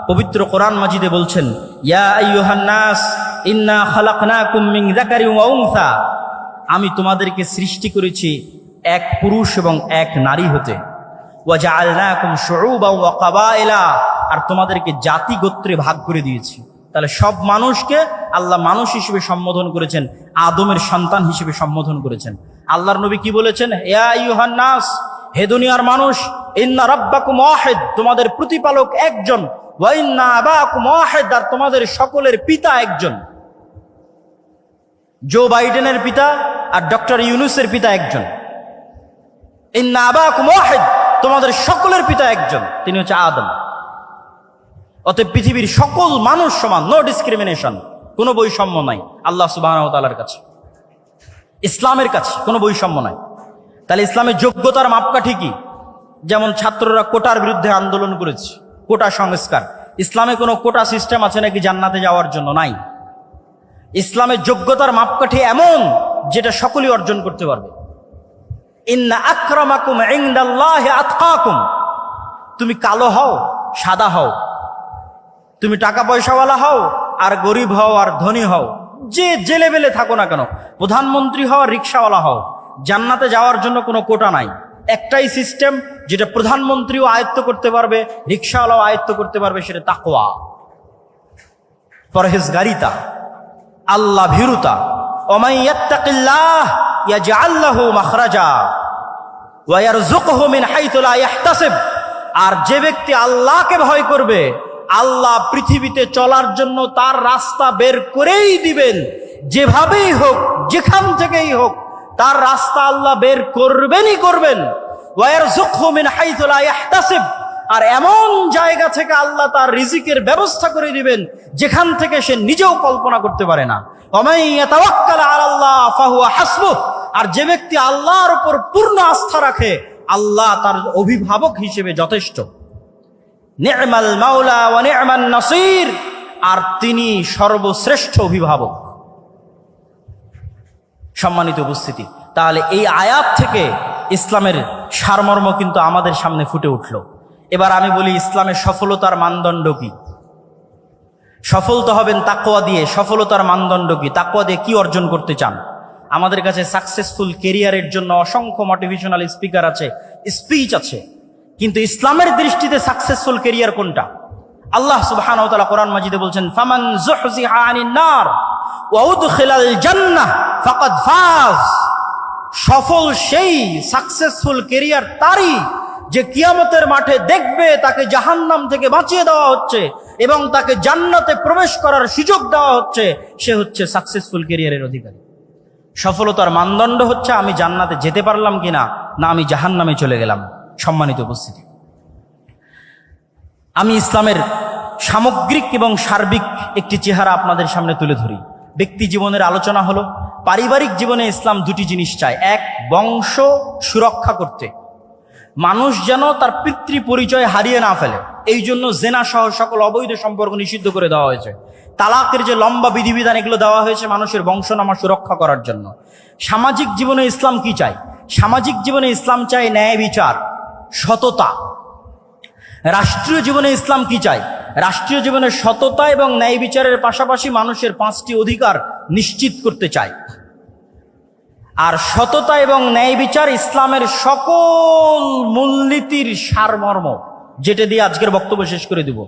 পবিত্র কোরআন মাজিদে বলছেন, ইয়া আইয়ুহান নাস ইন্না খালাকনাকুম মিন যাকারিন ওয়া উনসা, আমি তোমাদেরকে সৃষ্টি করেছি এক পুরুষ এবং এক নারী হতে। ওয়া জাআলনাকুম শুউবান ওয়া কাবাইলা, আর তোমাদেরকে জাতি গোত্রে ভাগ করে দিয়েছি। তাহলে সব মানুষকে আল্লাহ মানুষ হিসেবে সম্বোধন করেছেন, আদমের সন্তান হিসেবে সম্বোধন করেছেন। আল্লাহর নবী কি বলেছেন? ইয়া আইয়ুহান নাস, হে দুনিয়ার মানুষ, ইন্না রাব্বাকুম ওয়াহিদ, তোমাদের প্রতিপালক একজন, ওয়া ইন্না আবাকুম ওয়াহিদ, আর তোমাদের সকলের পিতা একজন। জো বাইডেনের পিতা আর ডক্টর ইউনূসের পিতা একজন। ইন্না আবাকুম ওয়াহিদ, তোমাদের সকলের পিতা একজন, তিনি হচ্ছে আদম। অতএব পৃথিবীর সকল মানুষ সমান, নো ডিসক্রিমিনেশন, কোনো বৈষম্য নাই আল্লাহ সুবহানাহু ওয়া তাআলার কাছে। ইসলামের কাছে কোনো বৈষম্য নাই। তাহলে ইসলামের যোগ্যতার মাপকাঠি কি? যেমন ছাত্ররা কোটার বিরুদ্ধে আন্দোলন করেছে, কোটা সংস্কার। ইসলামে কোনো কোটা সিস্টেম আছে নাকি জান্নাতে যাওয়ার জন্য? নাই। ইসলামের যোগ্যতার মাপকাঠি এমন যেটা সকলেই অর্জন করতে পারবে। ইন্না আকরামাকুম ইনদাল্লাহি আতকাকুম, তুমি কালো হও, সাদা হও, তুমি টাকা পয়সাওয়ালা হও আর গরিব হও আর ধনী হও, যে লেভেলে থাকো না কেন, প্রধানমন্ত্রী হও আর রিক্সাওয়ালা হও, জান্নাতে যাওয়ার জন্য কোনো কোটা নাই। একটাই সিস্টেম যেটা প্রধানমন্ত্রীও আয়ত্ত করতে পারবে, রিক্সাওয়ালাও আয়ত্ত করতে পারবে, সেটা তাকওয়া, পরহেজগারিতা, আল্লাহ ভীরুতা। ওমাই ইয়াত্তাকিল্লাহ ইয়াজআল লাহু মাখরাজা ওয়া ইয়ারযুকহু মিন হাইথু লা ইয়াহতাসিব, আর যে ব্যক্তি আল্লাহকে ভয় করবে, আল্লাহ পৃথিবীতে চলার জন্য তার রাস্তা বের করেই দিবেন। যেভাবেই হোক, যেখান থেকেই হোক, তার রাস্তা আল্লাহ বের করবেনই করবেন। ওয়া ইয়ারযুকহু মিন হাইথু লা ইয়াহতাসিব, আর এমন জায়গা থেকে আল্লাহ তার রিজিকের ব্যবস্থা করে দিবেন যেখান থেকে সে নিজেও কল্পনা করতে পারে না। ওয়ামান ইয়াতাওয়াক্কাল আলাল্লাহ ফাহুয়া হাসবুহ, আর যে ব্যক্তি আল্লাহর উপর পূর্ণ আস্থা রাখে আল্লাহ তার অভিভাবক হিসেবে যথেষ্ট। নি'মাল মাওলা ওয়া নি'মান নাসির, আর তিনি সর্বশ্রেষ্ঠ অভিভাবক। সম্মানিত উপস্থিতি, তাহলে এই আয়াত থেকে ইসলামের সারমর্ম কিন্তু আমাদের সামনে ফুটে উঠল। এবার আমি বলি ইসলামের সফলতার মানদণ্ড কি? সফল তো হবেন তাকওয়া দিয়ে। সফলতার মানদণ্ড কি? তাকওয়া দিয়ে কি অর্জন করতে চান? আমাদের কাছে সাকসেসফুল কেরিয়ারের জন্য অসংখ্য মোটিভেশনাল স্পিকার আছে, স্পিচ আছে, কিন্তু ইসলামের দৃষ্টিতে সাকসেসফুল কেরিয়ার কোনটা? আল্লাহ সুবহানাহু ওয়া তাআলা কোরআন মাজিদে বলছেন, ফামান যুহজিহা আনিন নার ওয়া উদখিলাল জান্নাহ ফাকাদ ফাজ। সফল সেই, সাকসেসফুল কেরিয়ার তারই যে কিয়ামতের মাঠে দেখবে তাকে জাহান্নাম থেকে বাঁচিয়ে দেওয়া হচ্ছে এবং তাকে জান্নাতে প্রবেশ করার সুযোগ দেওয়া হচ্ছে। সে হচ্ছে সাকসেসফুল কেরিয়ারের অধিকারী। সফলতার মানদণ্ড হচ্ছে আমি জান্নাতে যেতে পারলাম কিনা, না আমি জাহান্নামে চলে গেলাম। সম্মানিত উপস্থিতি, আমি ইসলামের সামগ্রিক এবং সার্বিক একটি চেহারা আপনাদের সামনে তুলে ধরি। ব্যক্তি জীবনের আলোচনা হলো, পারিবারিক জীবনে ইসলাম দুটি জিনিস চায়। এক, বংশ সুরক্ষা করতে, মানুষ যেন তার পিতৃ পরিচয় হারিয়ে না ফেলে। এই জন্য জেনা সহ সকল অবৈধ সম্পর্ক নিষিদ্ধ করে দেওয়া হয়েছে। তালাকের যে লম্বা বিধিবিধান এগুলো দেওয়া হয়েছে মানুষের বংশনামা সুরক্ষা করার জন্য। সামাজিক জীবনে ইসলাম কি চায়? সামাজিক জীবনে ইসলাম চায় ন্যায় বিচার, সততা। রাষ্ট্রীয় জীবনে ইসলাম কি চায়? রাষ্ট্রীয় জীবনে সততা এবং ন্যায় বিচারের পাশাপাশি মানুষের 5টি অধিকার নিশ্চিত করতে চায়। আর সততা এবং ন্যায় বিচার ইসলামের সকল মূলনীতির সারমর্ম, যেটা দিয়ে আজকের বক্তব্য শেষ করে দেব।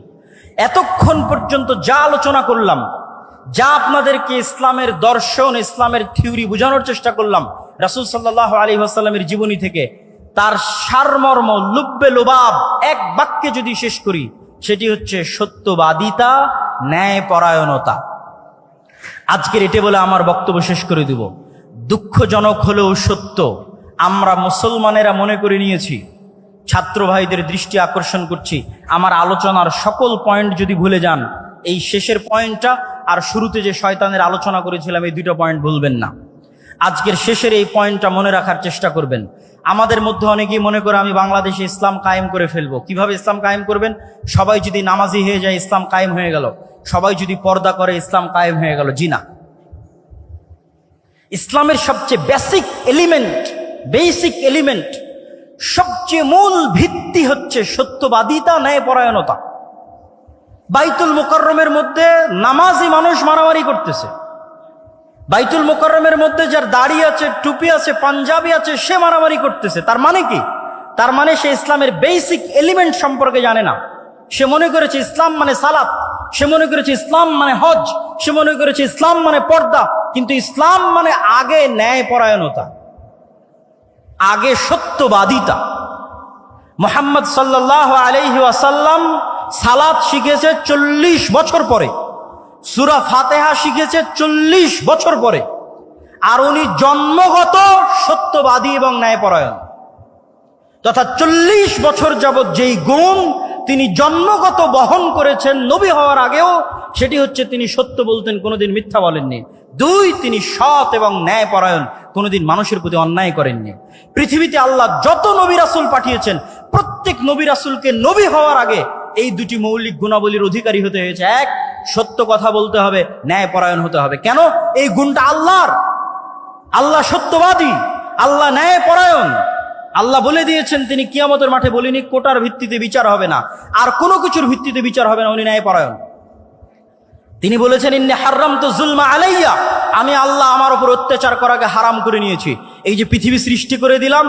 এতক্ষণ পর্যন্ত যা আলোচনা করলাম, যা আপনাদেরকে ইসলামের দর্শন, ইসলামের থিওরি বোঝানোর চেষ্টা করলাম রাসূল সাল্লাল্লাহু আলাইহি ওয়াসাল্লামের জীবনী থেকে, তার সারমর্ম লুব্বে লুবাব এক বাক্যে যদি শেষ করি, সেটি হচ্ছে সত্যবাদিতা, ন্যায়পরায়ণতা। আজকের এটা বলে আমার বক্তব্য শেষ করে দেব। দুঃখজনক হলেও সত্য, আমরা মুসলমানেরা মনে করে নিয়েছি, ছাত্র ভাইদের দৃষ্টি আকর্ষণ করছি, আমার আলোচনার সকল পয়েন্ট যদি ভুলে যান, এই শেষের পয়েন্টটা আর শুরুতে যে শয়তানের আলোচনা করেছিলাম এই 2টা পয়েন্ট ভুলবেন না। আজকের শেষের এই পয়েন্টটা মনে রাখার চেষ্টা করবেন। আমাদের মধ্যে অনেকেই মনে করে আমি বাংলাদেশে ইসলাম কায়েম করে ফেলবো। কিভাবে ইসলাম কায়েম করবেন? সবাই যদি নামাজি হয়ে যায় ইসলাম কায়েম হয়ে গেল, সবাই যদি পর্দা করে ইসলাম কায়েম হয়ে গেল। জি না, ইসলামের সবচেয়ে বেসিক এলিমেন্ট, সবচেয়ে মূল ভিত্তি হচ্ছে সত্যবাদিতা, ন্যায়পরায়ণতা। বাইতুল মুকাররমের মধ্যে নামাজি মানুষ মারামারি করতেছে, বাইতুল মুকাররমের মধ্যে যার দাড়ি আছে, টুপি আছে, পাঞ্জাবি আছে, সে মারামারি করতেছে। তার মানে কি? তার মানে সে ইসলামের বেসিক এলিমেন্ট সম্পর্কে জানে না। সে মনে করেছে ইসলাম মানে সালাত, সে মনে করেছে ইসলাম মানে হজ, সে মনে করেছে ইসলাম মানে পর্দা। কিন্তু ইসলাম মানে আগে ন্যায়পরায়ণতা, আগে সত্যবাদিতা। মুহাম্মদ সাল্লাল্লাহু আলাইহি ওয়াসাল্লাম সালাত শিখেছে 40 বছর পরে, সূরা ফাতিহা শিখেছে 40 বছর পরে, আর উনি জন্মগত সত্যবাদী এবং ন্যায়পরায়ণ। তথা 40 বছর যাবৎ যেই গুণ তিনি জন্মগত বহন করেছেন নবী হওয়ার আগেও, সেটি হচ্ছে তিনি সত্য বলতেন, কোনোদিন মিথ্যা বলেননি। 2, তিনি সৎ এবং ন্যায়পরায়ণ, কোনোদিন মানুষের প্রতি অন্যায় করেননি। পৃথিবীতে আল্লাহ যত নবী রাসূল পাঠিয়েছেন, প্রত্যেক নবী রাসূলকে নবী হওয়ার আগে এই 2টি মৌলিক গুণাবলীর অধিকারী হতে হয়েছে। 1, সত্য কথা বলতে হবে, ন্যায়পরায়ণ হতে হবে। কেন? এই গুণটা আল্লাহর। আল্লাহ সত্যবাদী, আল্লাহ ন্যায়পরায়ণ। আল্লাহ বলে দিয়েছেন, তিনি কিয়ামতের মাঠে বলিনি কোটার ভিত্তিতে বিচার হবে না, আর কোনো কিছুর ভিত্তিতে বিচার হবে না, উনি ন্যায়পরায়ণ। তিনি বলেছেন, ইন্নী হারামতু যুলমা আলাইয়া, আমি আল্লাহ আমার উপর অত্যাচার করাকে হারাম করে নিয়েছি। এই যে পৃথিবী সৃষ্টি করে দিলাম,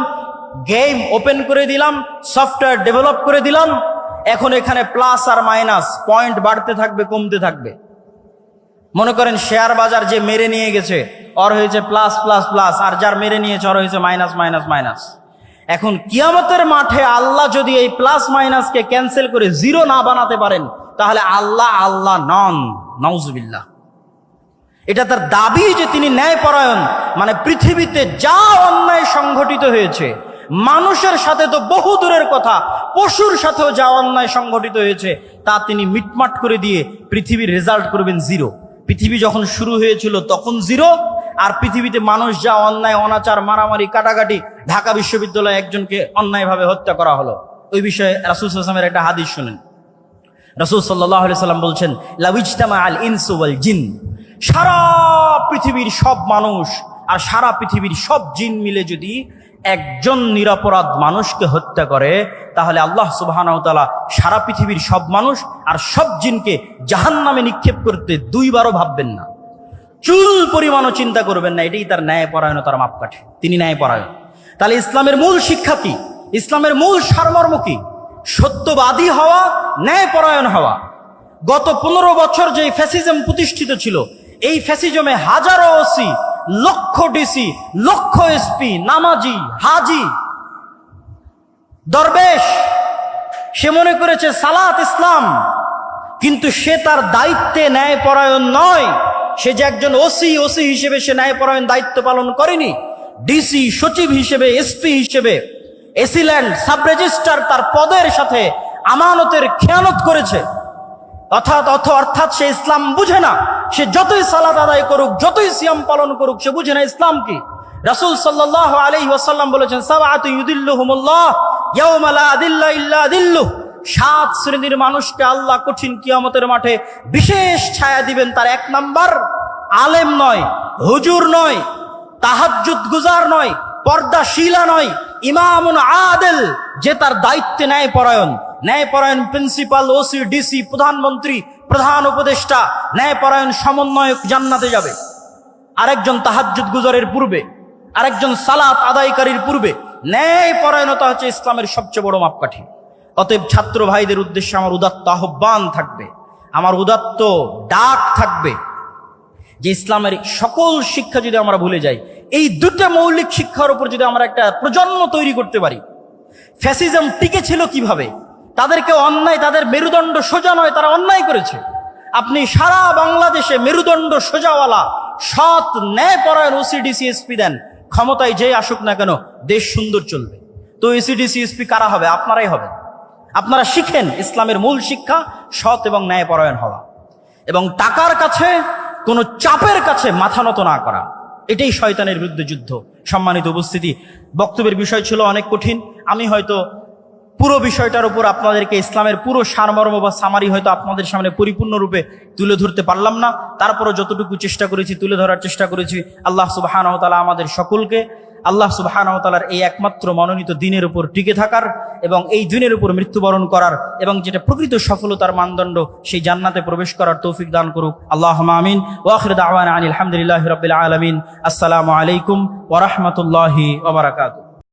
গেম ওপেন করে দিলাম, সফটওয়্যার ডেভেলপ করে দিলাম, এখন এখানে প্লাস আর মাইনাস পয়েন্ট বাড়তে থাকবে, কমতে থাকবে। মনে করেন শেয়ার বাজার যে মেরে নিয়ে গেছে ওর হয়েছে প্লাস প্লাস প্লাস, আর যার মেরে নিয়েছে ওর হয়েছে মাইনাস মাইনাস মাইনাস। এখন কিয়ামতের মাঠে আল্লাহ যদি এই প্লাস মাইনাসকে ক্যান্সেল করে 0 না বানাতে পারেন, তাহলে আল্লাহ নন। নাউজুবিল্লাহ। এটা তার দাবি যে তিনি ন্যায়পরায়ণ। মানে পৃথিবীতে যা অন্যায় সংঘটিত হয়েছে, মানুষের সাথে তো বহু দূরের কথা, পশুর সাথেও যা অন্যায় সংঘটিত হয়েছে তা তিনি মিটমাট করে দিয়ে পৃথিবীর রেজাল্ট করবেন জিরো। পৃথিবী যখন শুরু হয়েছিল তখন জিরো, আর পৃথিবীতে মানুষ যা অন্যায় অনাচার মারামারি কাটাকাটি, ঢাকা বিশ্ববিদ্যালয়ে একজনকে অন্যায়ভাবে হত্যা করা হলো, ওই বিষয়ে রাসূল সাল্লাল্লাহু আলাইহি ওয়াসাল্লামের একটা হাদিস শুনেন। রাসূল সাল্লাল্লাহু আলাইহি ওয়াসাল্লাম বলছেন, লাউইজতামা আল ইনসু ওয়াল জিন, সারা পৃথিবীর সব মানুষ আর সারা পৃথিবীর সব জিন মিলে যদি একজন নিরপরাধ মানুষকে হত্যা করে, তাহলে আল্লাহ সুবহানাহু ওয়া তাআলা সারা পৃথিবীর সব মানুষ আর সব জিনকে জাহান্নামে নিক্ষেপ করতে দুইবারও ভাববেন না, চুল পরিমাণও চিন্তা করবেন না। এটাই তার ন্যায়পরায়ণতার মাপকাঠি, তিনি ন্যায়পরায়ণ। তাহলে ইসলামের মূল শিক্ষা কি? ইসলামের মূল সারমর্ম কি? সত্যবাদী হওয়া, ন্যায়পরায়ণ হওয়া। গত 15 বছর যে ফ্যাসিজম প্রতিষ্ঠিত ছিল, এই ফ্যাসিজমে হাজারো ওসি, লক্ষ ডিসি, লক্ষ এসপি, নামাজি, হাজি, দরবেশ, সে মনে করেছে সালাত ইসলাম, কিন্তু সে তার দায়িত্বে ন্যায়পরায়ণ নয়। সে যে একজন ওসি হিসেবে সে ন্যায়পরায়ণ দায়িত্ব পালন করেনি। ডিসি, সচিব হিসেবে, এসপি হিসেবে, এসিল্যান্ড, সাব রেজিস্ট্রার তার পদের সাথে আমানতের খেয়ানত করেছে। অর্থাৎ সে ইসলাম বুঝে না। সে যতই সালাত আদায় করুক, যতই সিয়াম পালন করুক, সে বুঝে না ইসলাম কি। রাসূল সাল্লাল্লাহু আলাইহি ওয়াসাল্লাম বলেছেন, সাবআতু ইউদিল্লুহুমুল্লাহ ইয়াওমা লা দিল্লা ইল্লা দিল্লুহ, 7 শ্রেণীর মানুষকে আল্লাহ কঠিন কিয়ামতের মাঠে বিশেষ ছায়া দিবেন। তার 1 নাম্বার, আলেম নয়, হুজুর নয়, তাহাজ্জুদ গুজার নয়, পর্দাশীলা নয়, ইমামুন আদেল, যে তার দায়িত্বে ন্যায়পরায়ণ। ন্যায়পরায়ণ প্রিন্সিপাল, ওসি, ডিসি, প্রধানমন্ত্রী, প্রধান উপদেষ্টা, ন্যায়পরায়ণ সমন্বয়ক জান্নাতে যাবে। আরেকজন তাহাজ্জুদ গুজারের পূর্বে, আরেকজন সালাত আদায়কারীর পূর্বে। ন্যায়পরায়ণতা হচ্ছে ইসলামের সবচেয়ে বড় মাপকাঠি। অতএব ছাত্র ভাইদের উদ্দেশ্যে আমার উদাত্ত আহ্বান থাকবে, আমার উদাত্ত ডাক থাকবে যে ইসলামের সকল শিক্ষা যদি আমরা ভুলে যাই, এই দুটো মৌলিক শিক্ষার উপর যদি আমরা একটা প্রজন্ম তৈরি করতে পারি। ফ্যাসিজম টিকে ছিল কিভাবে? তাদেরকে অন্যায়, তাদের মেরুদণ্ড সোজা নয়, তারা অন্যায় করেছে। আপনি সারা বাংলাদেশে মেরুদণ্ড সোজাওয়ালা সৎ ন্যায়পরায়ণ ওসিডিসি এসপি দেন, ক্ষমতায় যে আসুক না কেন দেশ সুন্দর চলবে। তো ওসিডিসি এসপি কারা হবে? আপনারাই হবে। আপনারা শিখেন ইসলামের মূল শিক্ষা, সৎ এবং ন্যায়পরায়ণ হওয়া, এবং টাকার কাছে, কোনো চাপের কাছে মাথা নত না করা। এটাই শয়তানের বিরুদ্ধে যুদ্ধ। সম্মানিত উপস্থিতি, বক্তব্যের বিষয় ছিল অনেক কঠিন। আমি হয়তো পুরো বিষয়টার উপর আপনাদেরকে ইসলামের পুরো সারমর্ম বা সামারি হয়তো আপনাদের সামনে পরিপূর্ণরূপে তুলে ধরতে পারলাম না। তারপরও যতটুকু চেষ্টা করেছি, তুলে ধরার চেষ্টা করেছি। আল্লাহ সুবহানাহু ওয়া তাআলা আমাদের সকলকে আল্লাহ সুবহানাহু ওয়া তাআলার এই একমাত্র মনোনীত দ্বীনের উপর টিকে থাকার এবং এই দ্বীনের উপর মৃত্যুবরণ করার এবং যেটা প্রকৃত সফলতার মানদণ্ড, সেই জান্নাতে প্রবেশ করার তৌফিক দান করুক। আল্লাহুম্মা আমিন। ওয়া আখিরু দাওয়ানা আনিল হামদুলিল্লাহি রাব্বিল আলামিন। আসসালামু আলাইকুম ওয়া রাহমাতুল্লাহি ওয়া বারাকাতুহু।